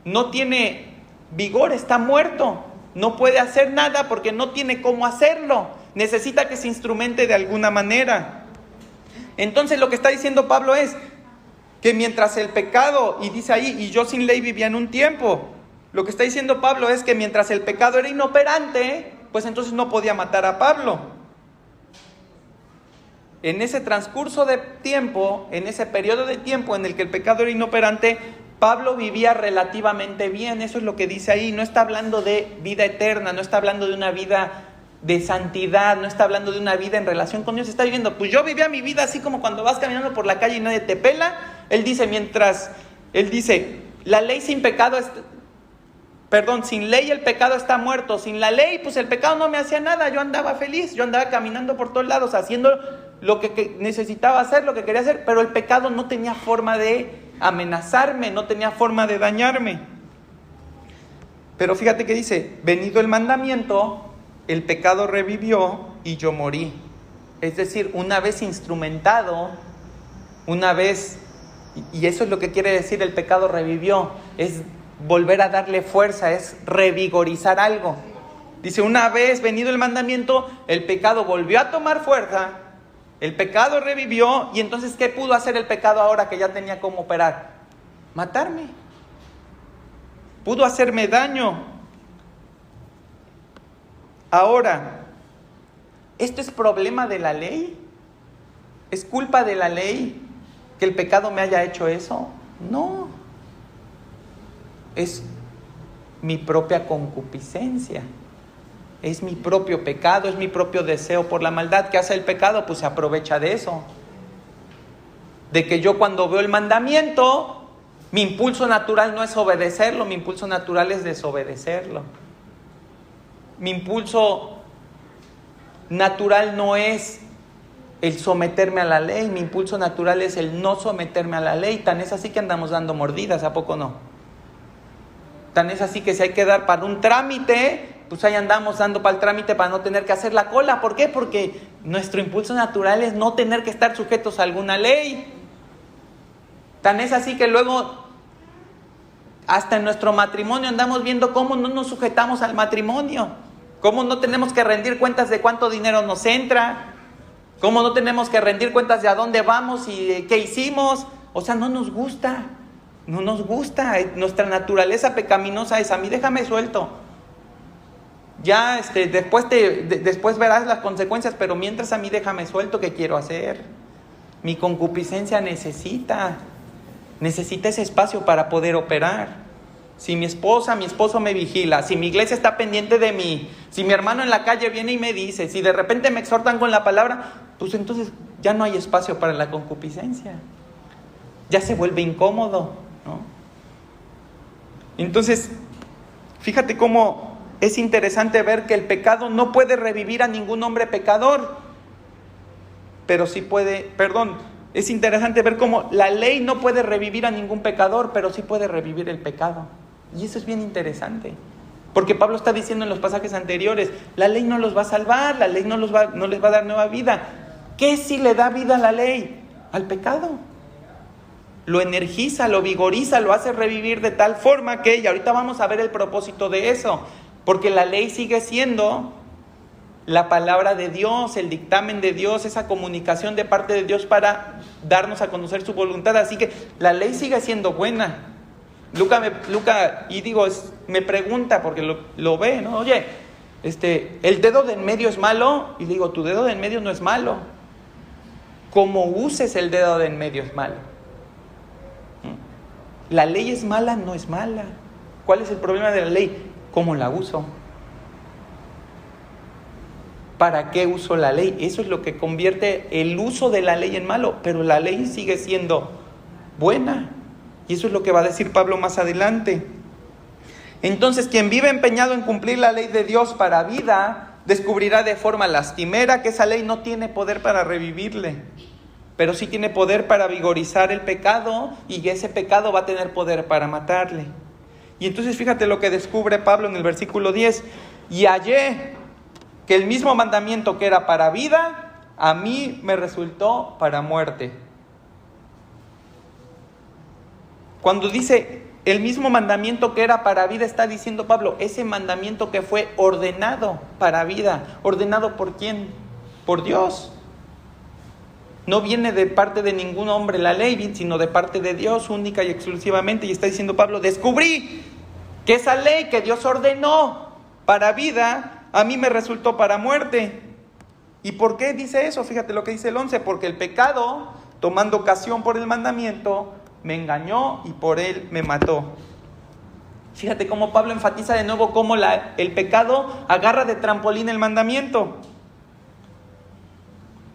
no tiene vigor, está muerto, no puede hacer nada porque no tiene cómo hacerlo, necesita que se instrumente de alguna manera. Entonces lo que está diciendo Pablo es que mientras el pecado, y dice ahí: y yo sin ley vivía en un tiempo, lo que está diciendo Pablo es que mientras el pecado era inoperante, pues entonces no podía matar a Pablo. En ese transcurso de tiempo, en ese periodo de tiempo en el que el pecado era inoperante, Pablo vivía relativamente bien. Eso es lo que dice ahí. No está hablando de vida eterna, no está hablando de una vida de santidad, no está hablando de una vida en relación con Dios. Está viviendo: pues yo vivía mi vida así como cuando vas caminando por la calle y nadie te pela. Él dice, la ley sin pecado sin ley el pecado está muerto. Sin la ley, pues el pecado no me hacía nada. Yo andaba feliz, yo andaba caminando por todos lados, haciendo lo que necesitaba hacer, lo que quería hacer, pero el pecado no tenía forma de amenazarme, no tenía forma de dañarme. Pero fíjate que dice: venido el mandamiento, el pecado revivió y yo morí. Es decir, una vez instrumentado, una vez, y eso es lo que quiere decir el pecado revivió, es volver a darle fuerza, es revigorizar algo. Dice: una vez venido el mandamiento, el pecado volvió a tomar fuerza, el pecado revivió, y entonces ¿qué pudo hacer el pecado ahora que ya tenía cómo operar? Matarme. pudo hacerme daño. Ahora, ¿esto es problema de la ley? ¿Es culpa de la ley que el pecado me haya hecho eso? No. Es mi propia concupiscencia. Es mi propio pecado, es mi propio deseo por la maldad. ¿Qué hace el pecado? Pues se aprovecha de eso. De que yo cuando veo el mandamiento, mi impulso natural no es obedecerlo, mi impulso natural es desobedecerlo. Mi impulso natural no es el someterme a la ley, mi impulso natural es el no someterme a la ley. Tan es así que andamos dando mordidas, ¿a poco no? Tan es así que si hay que dar para un trámite, pues ahí andamos dando para el trámite para no tener que hacer la cola. ¿Por qué? Porque nuestro impulso natural es no tener que estar sujetos a alguna ley. Tan es así que luego, hasta en nuestro matrimonio andamos viendo cómo no nos sujetamos al matrimonio, cómo no tenemos que rendir cuentas de cuánto dinero nos entra, cómo no tenemos que rendir cuentas de a dónde vamos y de qué hicimos. O sea, no nos gusta, nuestra naturaleza pecaminosa es: a mí déjame suelto. Ya después verás las consecuencias, pero mientras a mí déjame suelto, ¿qué quiero hacer? Mi concupiscencia necesita ese espacio para poder operar. Si mi esposo me vigila, si mi iglesia está pendiente de mí, si mi hermano en la calle viene y me dice, si de repente me exhortan con la palabra, pues entonces ya no hay espacio para la concupiscencia. Ya se vuelve incómodo, ¿no? Entonces, fíjate cómo es interesante ver que el pecado no puede revivir a ningún hombre pecador, pero sí es interesante ver cómo la ley no puede revivir a ningún pecador, pero sí puede revivir el pecado. Y eso es bien interesante, porque Pablo está diciendo en los pasajes anteriores, la ley no los va a salvar, la ley no les va a dar nueva vida. ¿Qué sí le da vida a la ley? Al pecado. Lo energiza, lo vigoriza, lo hace revivir de tal forma que, y ahorita vamos a ver el propósito de eso, porque la ley sigue siendo la palabra de Dios, el dictamen de Dios, esa comunicación de parte de Dios para darnos a conocer su voluntad. Así que la ley sigue siendo buena. Luca me pregunta, porque lo ve, ¿no? Oye, ¿el dedo de en medio es malo? Y le digo, tu dedo de en medio no es malo. Como uses el dedo de en medio es malo. La ley es mala, no es mala. ¿Cuál es el problema de la ley? ¿Cómo la uso? ¿Para qué uso la ley? Eso es lo que convierte el uso de la ley en malo, pero la ley sigue siendo buena. Y eso es lo que va a decir Pablo más adelante. Entonces, quien vive empeñado en cumplir la ley de Dios para vida, descubrirá de forma lastimera que esa ley no tiene poder para revivirle, pero sí tiene poder para vigorizar el pecado, y ese pecado va a tener poder para matarle. Y entonces fíjate lo que descubre Pablo en el versículo 10. Y hallé que el mismo mandamiento que era para vida, a mí me resultó para muerte. Cuando dice el mismo mandamiento que era para vida, está diciendo Pablo, ese mandamiento que fue ordenado para vida. ¿Ordenado por quién? Por Dios. No viene de parte de ningún hombre la ley, sino de parte de Dios única y exclusivamente. Y está diciendo Pablo, descubrí que esa ley que Dios ordenó para vida, a mí me resultó para muerte. ¿Y por qué dice eso? Fíjate lo que dice el 11. Porque el pecado, tomando ocasión por el mandamiento, me engañó y por él me mató. Fíjate cómo Pablo enfatiza de nuevo cómo el pecado agarra de trampolín el mandamiento.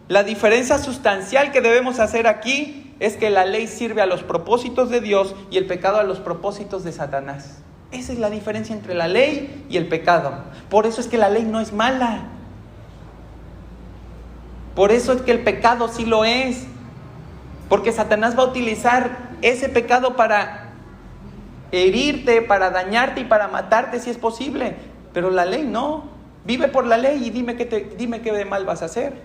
La diferencia sustancial que debemos hacer aquí es que la ley sirve a los propósitos de Dios y el pecado a los propósitos de Satanás. Esa es la diferencia entre la ley y el pecado. Por eso es que la ley no es mala. Por eso es que el pecado sí lo es. Porque Satanás va a utilizar ese pecado para herirte, para dañarte y para matarte si es posible. Pero la ley no. Vive por la ley y dime qué de mal vas a hacer.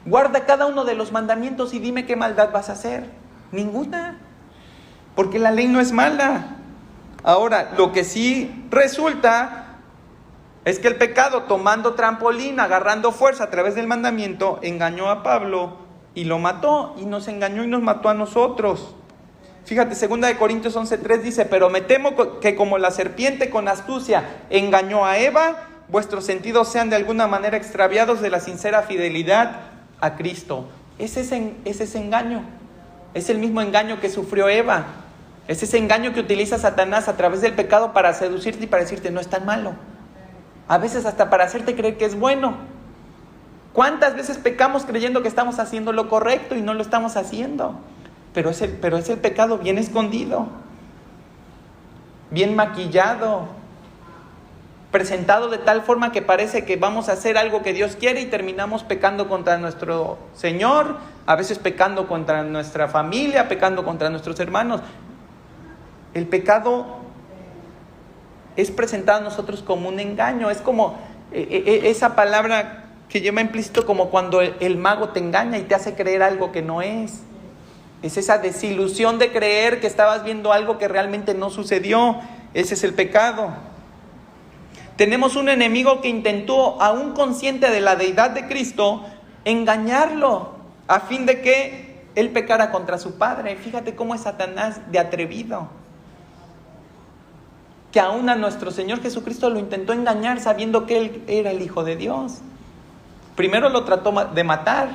Guarda cada uno de los mandamientos y dime qué maldad vas a hacer. Ninguna. Porque la ley no es mala. Ahora, lo que sí resulta es que el pecado, tomando trampolín, agarrando fuerza a través del mandamiento, engañó a Pablo y lo mató, y nos engañó y nos mató a nosotros. Fíjate, 2 Corintios 11:3 dice: pero me temo que como la serpiente con astucia engañó a Eva, vuestros sentidos sean de alguna manera extraviados de la sincera fidelidad a Cristo. Es ese engaño. Es el mismo engaño que sufrió Eva. Es ese engaño que utiliza Satanás a través del pecado para seducirte y para decirte no es tan malo. A veces hasta para hacerte creer que es bueno. ¿Cuántas veces pecamos creyendo que estamos haciendo lo correcto y no lo estamos haciendo? Pero es el pecado bien escondido, bien maquillado, presentado de tal forma que parece que vamos a hacer algo que Dios quiere y terminamos pecando contra nuestro Señor, a veces pecando contra nuestra familia, pecando contra nuestros hermanos. El pecado es presentado a nosotros como un engaño, es como esa palabra que lleva implícito como cuando el mago te engaña y te hace creer algo que no es. Es esa desilusión de creer que estabas viendo algo que realmente no sucedió. Ese es el pecado. Tenemos un enemigo que intentó, aún consciente de la deidad de Cristo, engañarlo a fin de que él pecara contra su Padre. Fíjate cómo es Satanás de atrevido. Que aún a nuestro Señor Jesucristo lo intentó engañar sabiendo que Él era el Hijo de Dios. Primero lo trató de matar,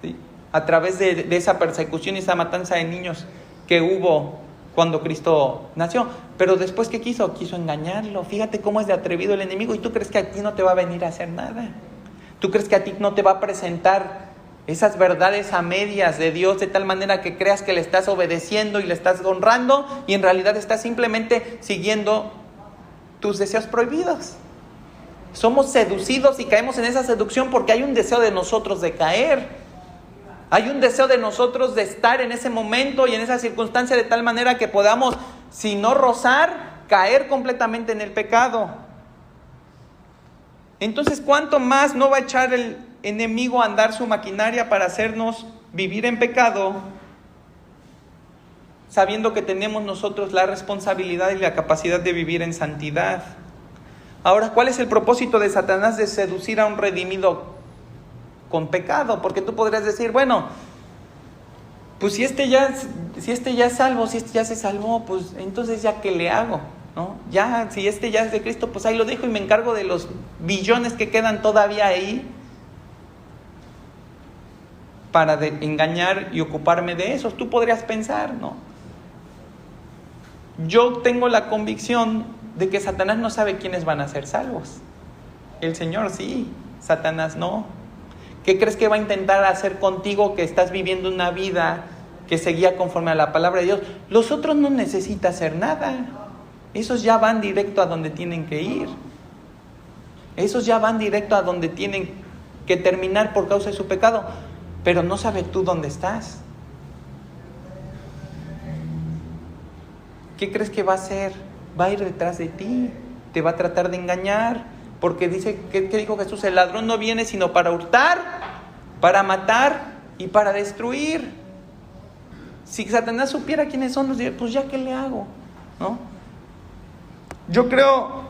¿sí?, a través de esa persecución y esa matanza de niños que hubo cuando Cristo nació. Pero después, ¿qué quiso? Quiso engañarlo. Fíjate cómo es de atrevido el enemigo. ¿Y tú crees que a ti no te va a venir a hacer nada? ¿Tú crees que a ti no te va a presentar esas verdades a medias de Dios de tal manera que creas que le estás obedeciendo y le estás honrando y en realidad estás simplemente siguiendo tus deseos prohibidos? Somos seducidos y caemos en esa seducción porque hay un deseo de nosotros de caer. Hay un deseo de nosotros de estar en ese momento y en esa circunstancia de tal manera que podamos, si no rozar, caer completamente en el pecado. Entonces, ¿cuánto más no va a echar el enemigo a andar su maquinaria para hacernos vivir en pecado, sabiendo que tenemos nosotros la responsabilidad y la capacidad de vivir en santidad? Ahora, ¿cuál es el propósito de Satanás de seducir a un redimido con pecado? Porque tú podrías decir, bueno, pues si este ya es salvo, si este ya se salvó, pues entonces ya ¿qué le hago? ¿No? Ya, si este ya es de Cristo, pues ahí lo dejo y me encargo de los billones que quedan todavía ahí para engañar y ocuparme de esos. Tú podrías pensar, ¿no? Yo tengo la convicción de que Satanás no sabe quiénes van a ser salvos. El Señor sí, Satanás no. ¿Qué crees que va a intentar hacer contigo que estás viviendo una vida que seguía conforme a la palabra de Dios? Los otros no necesitan hacer nada. Esos ya van directo a donde tienen que ir. Esos ya van directo a donde tienen que terminar por causa de su pecado. Pero no sabes tú dónde estás. ¿Qué crees que va a hacer? Va a ir detrás de ti. Te va a tratar de engañar. Porque dice, ¿qué dijo Jesús? El ladrón no viene sino para hurtar, para matar y para destruir. Si Satanás supiera quiénes son, pues ya ¿qué le hago? ¿No? Yo creo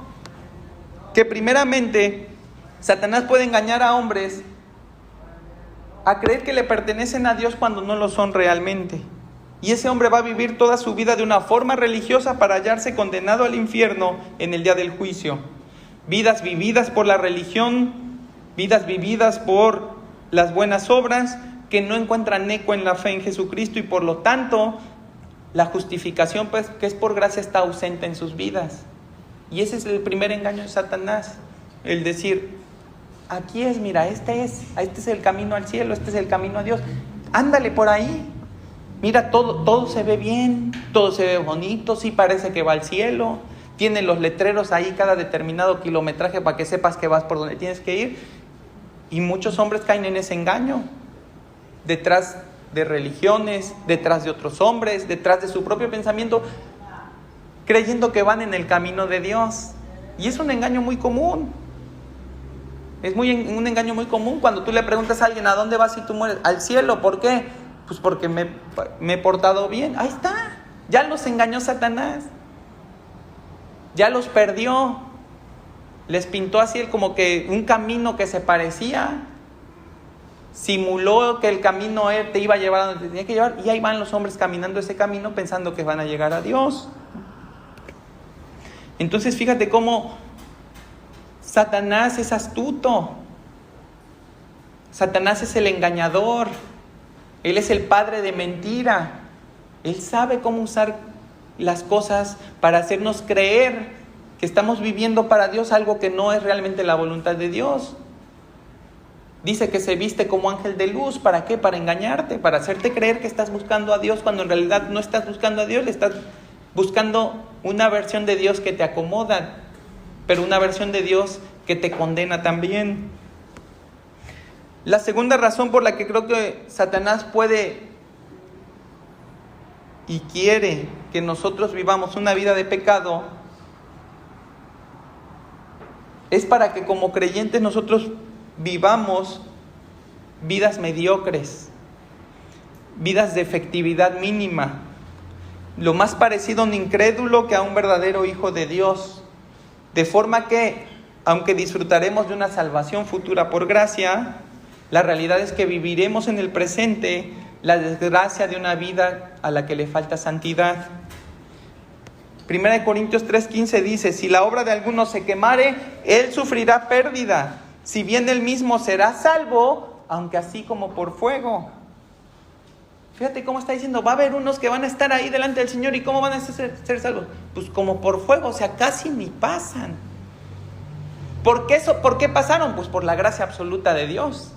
que primeramente Satanás puede engañar a hombres a creer que le pertenecen a Dios cuando no lo son realmente. Y ese hombre va a vivir toda su vida de una forma religiosa para hallarse condenado al infierno en el día del juicio. Vidas vividas por la religión, vidas vividas por las buenas obras, que no encuentran eco en la fe en Jesucristo y por lo tanto la justificación, pues, que es por gracia, está ausente en sus vidas. Y ese es el primer engaño de Satanás, el decir, aquí es, mira, este es el camino al cielo, este es el camino a Dios, ándale por ahí, mira, todo se ve bien, todo se ve bonito, sí parece que va al cielo, tienen los letreros ahí cada determinado kilometraje para que sepas que vas por donde tienes que ir. Y muchos hombres caen en ese engaño, detrás de religiones, detrás de otros hombres, detrás de su propio pensamiento, creyendo que van en el camino de Dios. Y es un engaño muy común. Es un engaño muy común cuando tú le preguntas a alguien, ¿a dónde vas si tú mueres? Al cielo. ¿Por qué? Pues porque me he portado bien. Ahí está. Ya los engañó Satanás. Ya los perdió. Les pintó así como que un camino que se parecía. simuló que el camino te iba a llevar a donde te tenía que llevar, y ahí van los hombres caminando ese camino pensando que van a llegar a Dios. Entonces fíjate cómo Satanás es astuto. Satanás es el engañador. Él es el padre de mentira. Él sabe cómo usar las cosas para hacernos creer que estamos viviendo para Dios algo que no es realmente la voluntad de Dios. Dice que se viste como ángel de luz. ¿Para qué? Para engañarte, para hacerte creer que estás buscando a Dios cuando en realidad no estás buscando a Dios, le estás buscando una versión de Dios que te acomoda, pero una versión de Dios que te condena también. La segunda razón por la que creo que Satanás puede y quiere que nosotros vivamos una vida de pecado es para que como creyentes nosotros vivamos vidas mediocres, vidas de efectividad mínima, lo más parecido a un incrédulo que a un verdadero hijo de Dios, de forma que, aunque disfrutaremos de una salvación futura por gracia, la realidad es que viviremos en el presente la desgracia de una vida a la que le falta santidad. 1 Corintios 3:15 dice: si la obra de alguno se quemare, él sufrirá pérdida, si bien él mismo será salvo, aunque así como por fuego. Fíjate cómo está diciendo, va a haber unos que van a estar ahí delante del Señor, ¿y cómo van a ser salvos? Pues como por fuego, o sea, casi ni pasan. ¿Por qué pasaron? Pues por la gracia absoluta de Dios,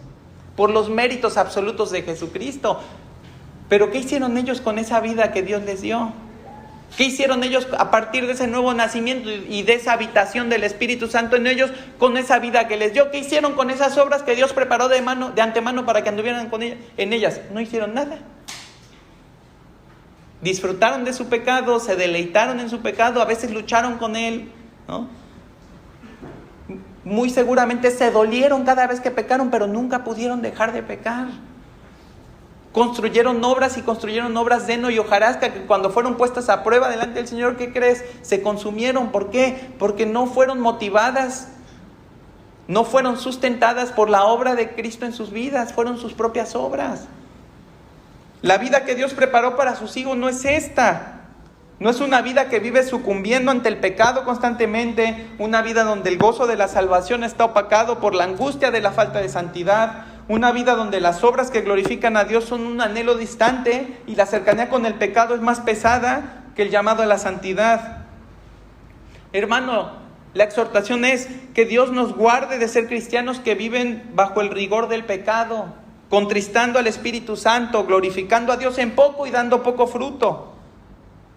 por los méritos absolutos de Jesucristo. Pero ¿qué hicieron ellos con esa vida que Dios les dio? ¿Qué hicieron ellos a partir de ese nuevo nacimiento y de esa habitación del Espíritu Santo en ellos, con esa vida que les dio? ¿Qué hicieron con esas obras que Dios preparó de antemano para que anduvieran en ellas? No hicieron nada. Disfrutaron de su pecado, se deleitaron en su pecado, a veces lucharon con él, ¿no? Muy seguramente se dolieron cada vez que pecaron, pero nunca pudieron dejar de pecar. Construyeron obras de heno y hojarasca que cuando fueron puestas a prueba delante del Señor, ¿qué crees? Se consumieron. ¿Por qué? Porque no fueron motivadas, no fueron sustentadas por la obra de Cristo en sus vidas, fueron sus propias obras. La vida que Dios preparó para sus hijos no es esta. No es una vida que vive sucumbiendo ante el pecado constantemente, una vida donde el gozo de la salvación está opacado por la angustia de la falta de santidad, una vida donde las obras que glorifican a Dios son un anhelo distante y la cercanía con el pecado es más pesada que el llamado a la santidad. Hermano, la exhortación es que Dios nos guarde de ser cristianos que viven bajo el rigor del pecado, contristando al Espíritu Santo, glorificando a Dios en poco y dando poco fruto.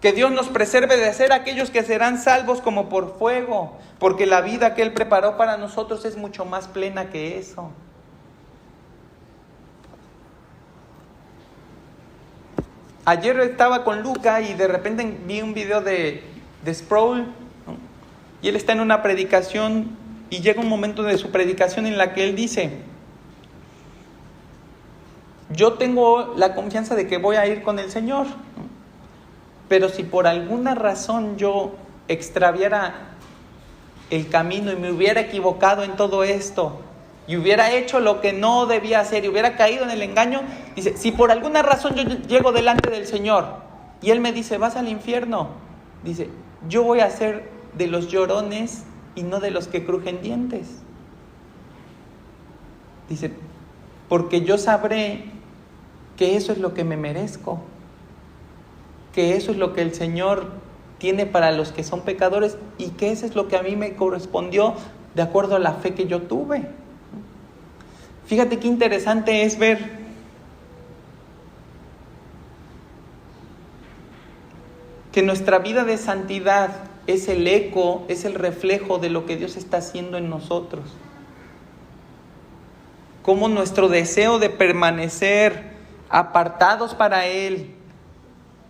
Que Dios nos preserve de ser aquellos que serán salvos como por fuego, porque la vida que Él preparó para nosotros es mucho más plena que eso. Ayer estaba con Luca y de repente vi un video de Sproul, ¿no? Y él está en una predicación y llega un momento de su predicación en la que él dice: yo tengo la confianza de que voy a ir con el Señor, ¿no? Pero si por alguna razón yo extraviara el camino y me hubiera equivocado en todo esto y hubiera hecho lo que no debía hacer y hubiera caído en el engaño, dice, si por alguna razón yo llego delante del Señor y Él me dice, vas al infierno, dice, yo voy a ser de los llorones y no de los que crujen dientes. Dice, porque yo sabré que eso es lo que me merezco, que eso es lo que el Señor tiene para los que son pecadores y que eso es lo que a mí me correspondió de acuerdo a la fe que yo tuve. Fíjate qué interesante es ver que nuestra vida de santidad es el eco, es el reflejo de lo que Dios está haciendo en nosotros. Cómo nuestro deseo de permanecer apartados para Él,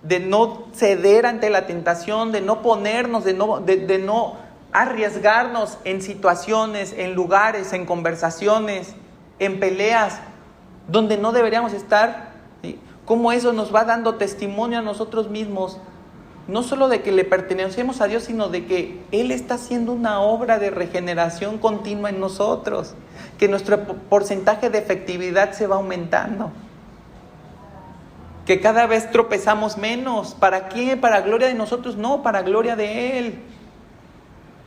de no ceder ante la tentación, de no ponernos, de no arriesgarnos en situaciones, en lugares, en conversaciones, en peleas, donde no deberíamos estar, ¿sí? Cómo eso nos va dando testimonio a nosotros mismos no solo de que le pertenecemos a Dios, sino de que Él está haciendo una obra de regeneración continua en nosotros, que nuestro porcentaje de efectividad se va aumentando, que cada vez tropezamos menos. ¿Para qué? ¿Para gloria de nosotros? No, para gloria de Él.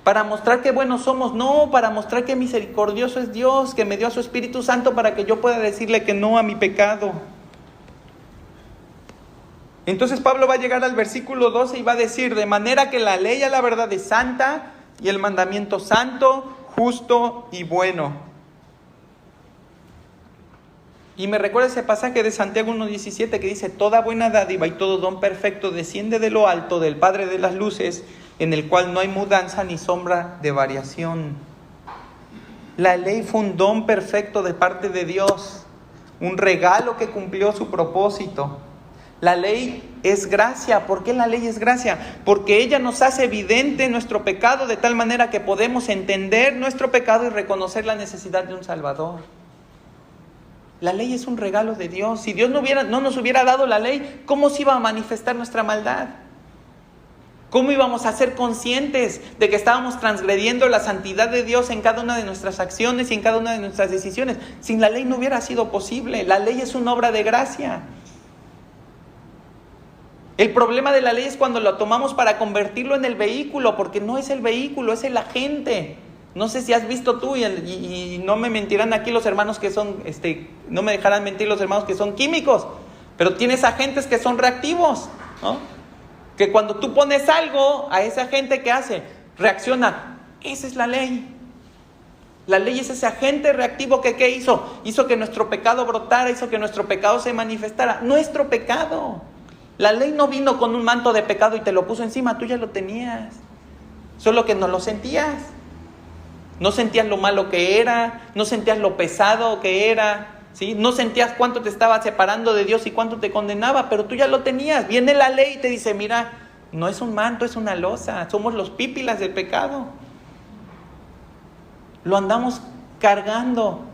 Para mostrar qué buenos somos, no, para mostrar qué misericordioso es Dios, que me dio a su Espíritu Santo para que yo pueda decirle que no a mi pecado. Entonces Pablo va a llegar al versículo 12 y va a decir: de manera que la ley a la verdad es santa y el mandamiento santo, justo y bueno. Y me recuerda ese pasaje de Santiago 1:17 que dice: toda buena dádiva y todo don perfecto desciende de lo alto, del Padre de las luces, en el cual no hay mudanza ni sombra de variación. La ley fue un don perfecto de parte de Dios, un regalo que cumplió su propósito. La ley es gracia. ¿Por qué la ley es gracia? Porque ella nos hace evidente nuestro pecado de tal manera que podemos entender nuestro pecado y reconocer la necesidad de un Salvador. La ley es un regalo de Dios. Si Dios no nos hubiera dado la ley, ¿cómo se iba a manifestar nuestra maldad? ¿Cómo íbamos a ser conscientes de que estábamos transgrediendo la santidad de Dios en cada una de nuestras acciones y en cada una de nuestras decisiones? Sin la ley no hubiera sido posible. La ley es una obra de gracia. El problema de la ley es cuando lo tomamos para convertirlo en el vehículo, porque no es el vehículo, es el agente. No sé si has visto tú, y no me mentirán aquí los hermanos que son, no me dejarán mentir los hermanos que son químicos, pero tienes agentes que son reactivos, ¿no? Que cuando tú pones algo a ese agente, ¿qué hace? Reacciona. Esa es la ley. La ley es ese agente reactivo que ¿qué hizo? Hizo que nuestro pecado brotara, hizo que nuestro pecado se manifestara. Nuestro pecado. La ley no vino con un manto de pecado y te lo puso encima, tú ya lo tenías. Solo que no lo sentías. No sentías lo malo que era, no sentías lo pesado que era, ¿sí? No sentías cuánto te estaba separando de Dios y cuánto te condenaba, pero tú ya lo tenías. Viene la ley y te dice: mira, no es un manto, es una losa. Somos los pípilas del pecado. Lo andamos cargando,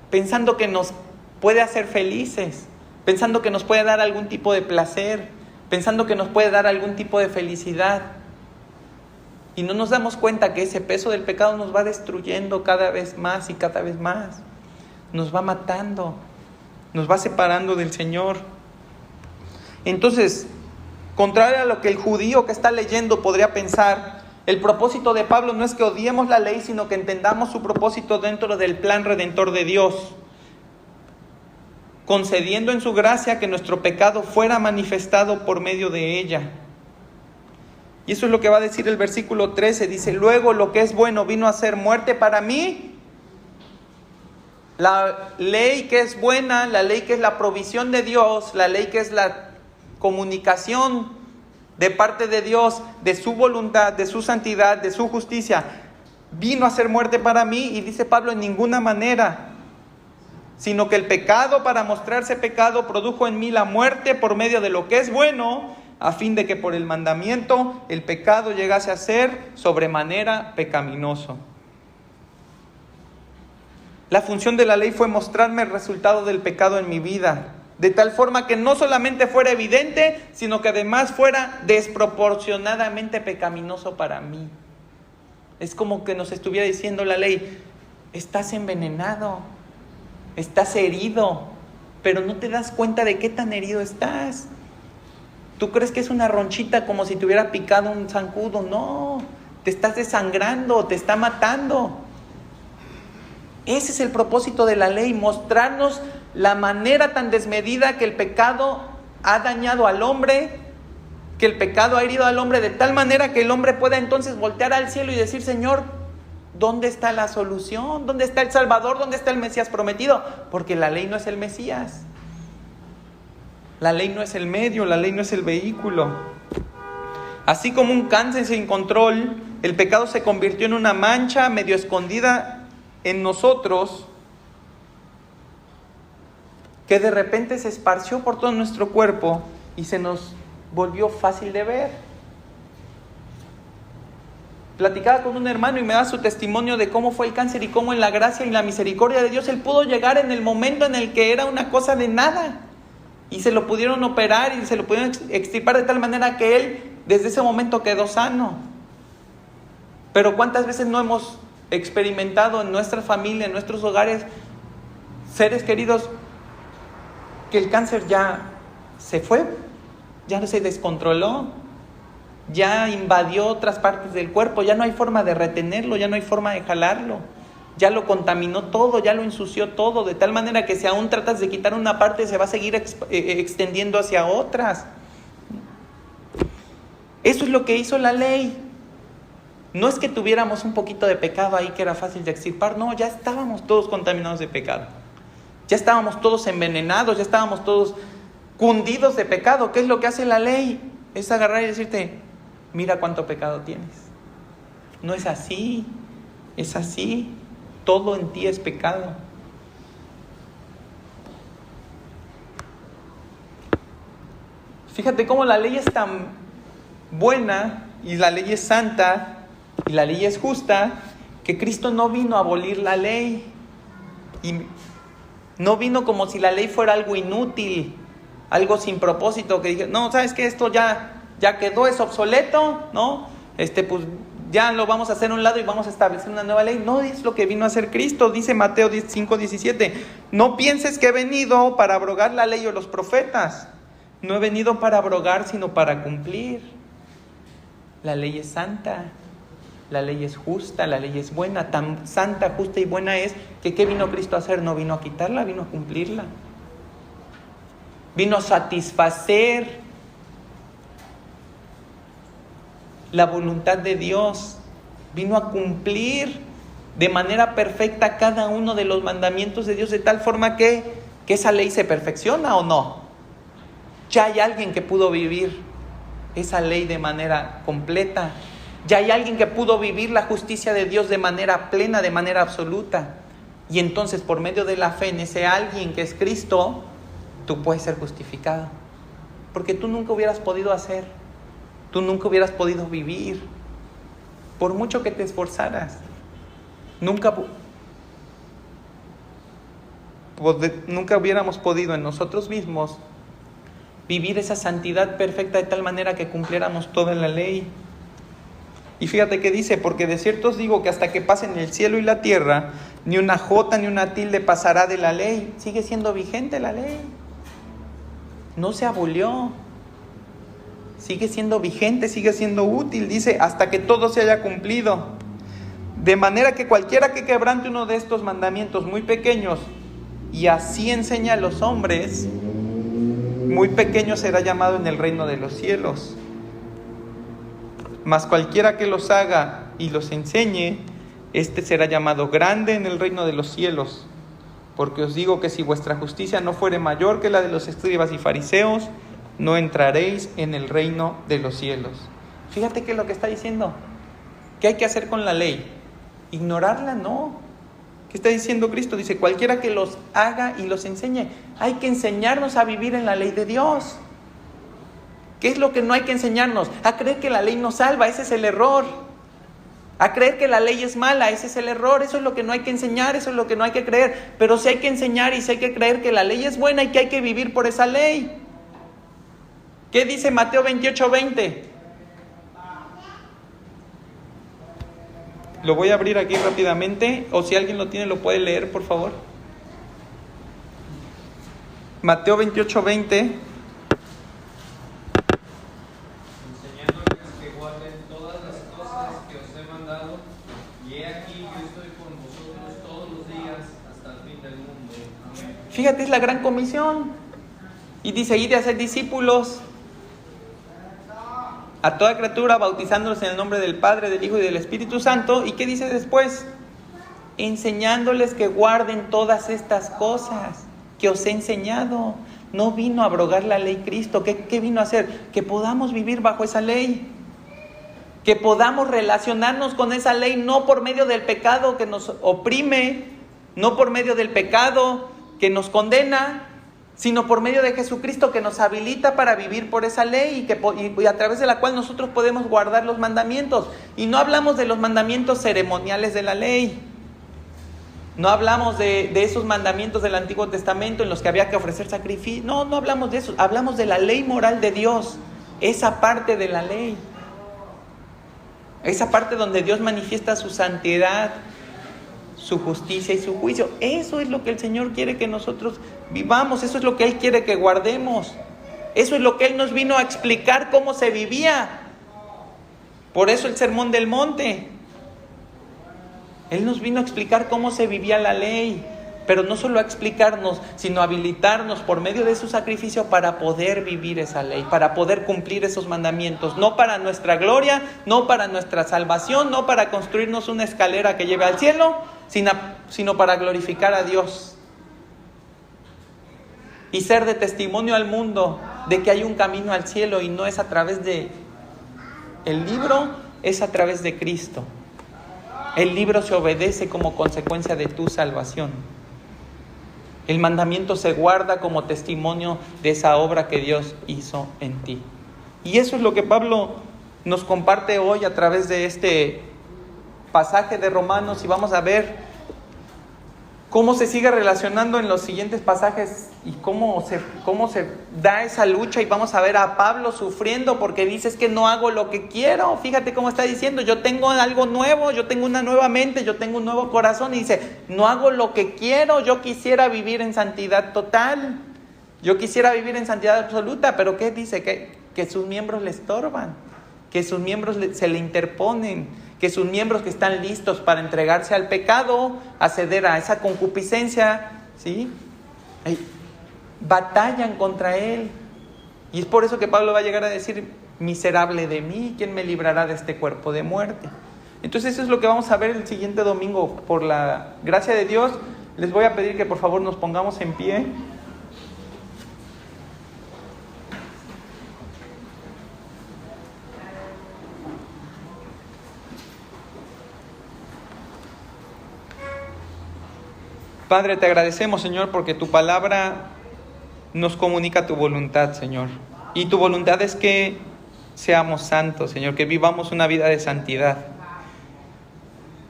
pensando que nos puede hacer felices, pensando que nos puede dar algún tipo de placer, pensando que nos puede dar algún tipo de felicidad. Y no nos damos cuenta que ese peso del pecado nos va destruyendo cada vez más y cada vez más. Nos va matando, nos va separando del Señor. Entonces, contrario a lo que el judío que está leyendo podría pensar, el propósito de Pablo no es que odiemos la ley, sino que entendamos su propósito dentro del plan redentor de Dios, concediendo en su gracia que nuestro pecado fuera manifestado por medio de ella. Y eso es lo que va a decir el versículo 13. Dice: luego lo que es bueno vino a ser muerte para mí. La ley que es buena, la ley que es la provisión de Dios, la ley que es la comunicación de parte de Dios, de su voluntad, de su santidad, de su justicia, vino a ser muerte para mí. Y dice Pablo: en ninguna manera, sino que el pecado, para mostrarse pecado, produjo en mí la muerte por medio de lo que es bueno, a fin de que por el mandamiento el pecado llegase a ser sobremanera pecaminoso. La función de la ley fue mostrarme el resultado del pecado en mi vida, de tal forma que no solamente fuera evidente, sino que además fuera desproporcionadamente pecaminoso para mí. Es como que nos estuviera diciendo la ley: estás envenenado, estás herido, pero no te das cuenta de qué tan herido estás. ¿Tú crees que es una ronchita como si te hubiera picado un zancudo? No, te estás desangrando, te está matando. Ese es el propósito de la ley, mostrarnos la manera tan desmedida que el pecado ha dañado al hombre, que el pecado ha herido al hombre de tal manera que el hombre pueda entonces voltear al cielo y decir: Señor, ¿dónde está la solución? ¿Dónde está el Salvador? ¿Dónde está el Mesías prometido? Porque la ley no es el Mesías. La ley no es el medio, la ley no es el vehículo. Así como un cáncer sin control, el pecado se convirtió en una mancha medio escondida en nosotros, que de repente se esparció por todo nuestro cuerpo y se nos volvió fácil de ver. Platicaba con un hermano y me da su testimonio de cómo fue el cáncer y cómo en la gracia y la misericordia de Dios él pudo llegar en el momento en el que era una cosa de nada. Y se lo pudieron operar y se lo pudieron extirpar de tal manera que él desde ese momento quedó sano. Pero ¿cuántas veces no hemos experimentado en nuestra familia, en nuestros hogares, seres queridos, que el cáncer ya se fue, ya no se descontroló, ya invadió otras partes del cuerpo, ya no hay forma de retenerlo, ya no hay forma de jalarlo, ya lo contaminó todo, ya lo ensució todo, de tal manera que si aún tratas de quitar una parte, se va a seguir extendiendo hacia otras? Eso es lo que hizo la ley. No es que tuviéramos un poquito de pecado ahí que era fácil de extirpar, no, ya estábamos todos contaminados de pecado. Ya estábamos todos envenenados, ya estábamos todos cundidos de pecado. ¿Qué es lo que hace la ley? Es agarrar y decirte, mira cuánto pecado tienes. No es así, es así. Todo en ti es pecado. Fíjate cómo la ley es tan buena y la ley es santa y la ley es justa, que Cristo no vino a abolir la ley. Y no vino como si la ley fuera algo inútil, algo sin propósito, que dije, no, ¿sabes qué? Esto ya quedó, es obsoleto, ¿no? Pues ya lo vamos a hacer a un lado y vamos a establecer una nueva ley. No es lo que vino a hacer Cristo, dice Mateo 5:17. No pienses que he venido para abrogar la ley o los profetas. No he venido para abrogar, sino para cumplir. La ley es santa, la ley es justa, la ley es buena. Tan santa, justa y buena es que ¿qué vino Cristo a hacer? No vino a quitarla, vino a cumplirla. Vino a satisfacer la voluntad de Dios. Vino a cumplir de manera perfecta cada uno de los mandamientos de Dios, de tal forma que esa ley se perfecciona o no. Ya hay alguien que pudo vivir esa ley de manera completa. Ya hay alguien que pudo vivir la justicia de Dios de manera plena, de manera absoluta. Y entonces, por medio de la fe en ese alguien que es Cristo, tú puedes ser justificado. Porque tú nunca hubieras podido hacer, tú nunca hubieras podido vivir, por mucho que te esforzaras. Nunca hubiéramos podido en nosotros mismos vivir esa santidad perfecta de tal manera que cumpliéramos toda la ley. Y fíjate que dice, porque de cierto os digo que hasta que pasen el cielo y la tierra, ni una jota ni una tilde pasará de la ley. Sigue siendo vigente la ley. No se abolió. Sigue siendo vigente, sigue siendo útil. Dice, hasta que todo se haya cumplido. De manera que cualquiera que quebrante uno de estos mandamientos muy pequeños, y así enseña a los hombres, muy pequeño será llamado en el reino de los cielos. Mas cualquiera que los haga y los enseñe, este será llamado grande en el reino de los cielos. Porque os digo que si vuestra justicia no fuere mayor que la de los escribas y fariseos, no entraréis en el reino de los cielos. Fíjate que es lo que está diciendo. ¿Qué hay que hacer con la ley? ¿Ignorarla? No. ¿Qué está diciendo Cristo? Dice, cualquiera que los haga y los enseñe. Hay que enseñarnos a vivir en la ley de Dios. ¿Qué es lo que no hay que enseñarnos? A creer que la ley nos salva, ese es el error. A creer que la ley es mala, ese es el error. Eso es lo que no hay que enseñar, eso es lo que no hay que creer. Pero sí hay que enseñar y sí hay que creer que la ley es buena y que hay que vivir por esa ley. ¿Qué dice Mateo 28:20? Lo voy a abrir aquí rápidamente, o si alguien lo tiene lo puede leer, por favor. Mateo 28:20. Fíjate, es la gran comisión. Y dice, id a hacer discípulos a toda criatura, bautizándolos en el nombre del Padre, del Hijo y del Espíritu Santo. ¿Y qué dice después? Enseñándoles que guarden todas estas cosas que os he enseñado. No vino a abrogar la ley Cristo. ¿Qué vino a hacer? Que podamos vivir bajo esa ley. Que podamos relacionarnos con esa ley, no por medio del pecado que nos oprime, no por medio del pecado que nos condena, sino por medio de Jesucristo que nos habilita para vivir por esa ley y a través de la cual nosotros podemos guardar los mandamientos. Y no hablamos de los mandamientos ceremoniales de la ley. No hablamos de esos mandamientos del Antiguo Testamento en los que había que ofrecer sacrificio. No hablamos de eso. Hablamos de la ley moral de Dios. esa parte de la ley. Esa parte donde Dios manifiesta su santidad, su justicia y su juicio. Eso es lo que el Señor quiere que nosotros vivamos. Eso es lo que Él quiere que guardemos. Eso es lo que Él nos vino a explicar cómo se vivía. Por eso el Sermón del Monte. Él nos vino a explicar cómo se vivía la ley. Pero no solo a explicarnos, sino a habilitarnos por medio de su sacrificio para poder vivir esa ley, para poder cumplir esos mandamientos. No para nuestra gloria, no para nuestra salvación, no para construirnos una escalera que lleve al cielo, sino para glorificar a Dios. Y ser de testimonio al mundo de que hay un camino al cielo y no es a través de el libro, es a través de Cristo. El libro se obedece como consecuencia de tu salvación. El mandamiento se guarda como testimonio de esa obra que Dios hizo en ti. Y eso es lo que Pablo nos comparte hoy a través de este pasaje de Romanos. Y vamos a ver cómo se sigue relacionando en los siguientes pasajes y cómo se da esa lucha. Y vamos a ver a Pablo sufriendo porque dice: es que no hago lo que quiero. Fíjate cómo está diciendo: yo tengo algo nuevo, yo tengo una nueva mente, yo tengo un nuevo corazón. Y dice: no hago lo que quiero, yo quisiera vivir en santidad total, yo quisiera vivir en santidad absoluta. Pero ¿qué dice? Que sus miembros le estorban, que sus miembros se le interponen, que sus miembros que están listos para entregarse al pecado, a ceder a esa concupiscencia, ¿sí? Batallan contra él. Y es por eso que Pablo va a llegar a decir: miserable de mí, ¿quién me librará de este cuerpo de muerte? Entonces eso es lo que vamos a ver el siguiente domingo. Por la gracia de Dios, les voy a pedir que por favor nos pongamos en pie. Padre, te agradecemos, Señor, porque tu palabra nos comunica tu voluntad, Señor. Y tu voluntad es que seamos santos, Señor, que vivamos una vida de santidad.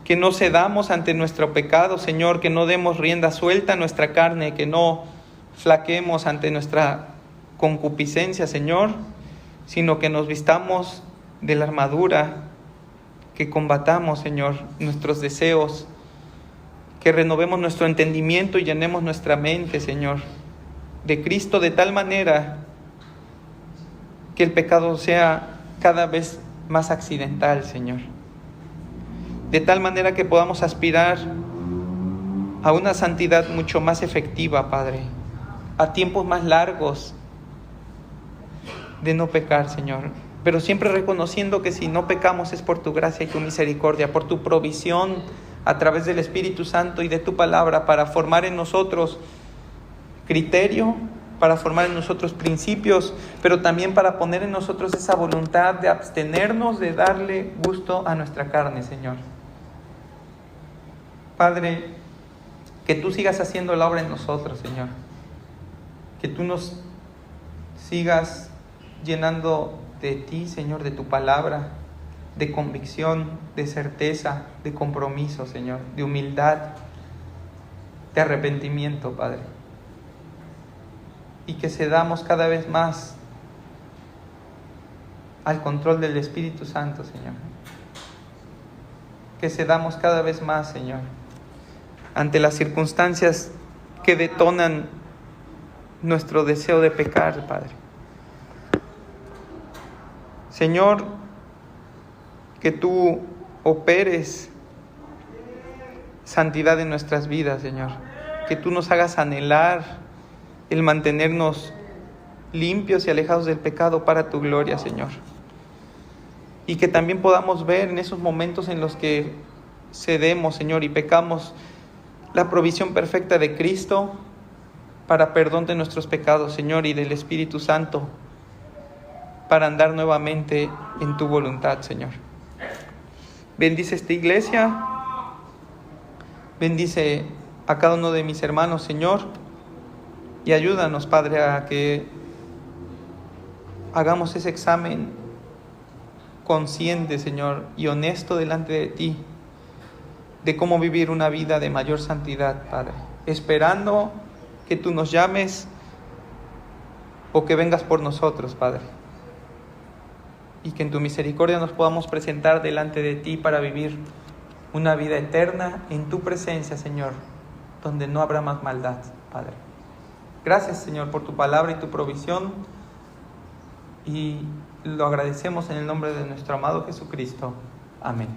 Que no cedamos ante nuestro pecado, Señor, que no demos rienda suelta a nuestra carne, que no flaquemos ante nuestra concupiscencia, Señor, sino que nos vistamos de la armadura, que combatamos, Señor, nuestros deseos, que renovemos nuestro entendimiento y llenemos nuestra mente, Señor, de Cristo, de tal manera que el pecado sea cada vez más accidental, Señor. De tal manera que podamos aspirar a una santidad mucho más efectiva, Padre, a tiempos más largos de no pecar, Señor. Pero siempre reconociendo que si no pecamos es por tu gracia y tu misericordia, por tu provisión a través del Espíritu Santo y de tu palabra, para formar en nosotros criterio, para formar en nosotros principios, pero también para poner en nosotros esa voluntad de abstenernos de darle gusto a nuestra carne, Señor. Padre, que tú sigas haciendo la obra en nosotros, Señor. Que tú nos sigas llenando de ti, Señor, de tu palabra, de convicción, de certeza, de compromiso, Señor, de humildad, de arrepentimiento, Padre. Y que cedamos cada vez más al control del Espíritu Santo, Señor. Que cedamos cada vez más, Señor, ante las circunstancias que detonan nuestro deseo de pecar, Padre. Señor, que tú operes santidad en nuestras vidas, Señor. Que tú nos hagas anhelar el mantenernos limpios y alejados del pecado para tu gloria, Señor. Y que también podamos ver en esos momentos en los que cedemos, Señor, y pecamos, la provisión perfecta de Cristo para perdón de nuestros pecados, Señor, y del Espíritu Santo para andar nuevamente en tu voluntad, Señor. Bendice esta iglesia, bendice a cada uno de mis hermanos, Señor, y ayúdanos, Padre, a que hagamos ese examen consciente, Señor, y honesto delante de ti, de cómo vivir una vida de mayor santidad, Padre, esperando que tú nos llames o que vengas por nosotros, Padre. y que en tu misericordia nos podamos presentar delante de ti para vivir una vida eterna en tu presencia, Señor, donde no habrá más maldad, Padre. Gracias, Señor, por tu palabra y tu provisión, y lo agradecemos en el nombre de nuestro amado Jesucristo. Amén.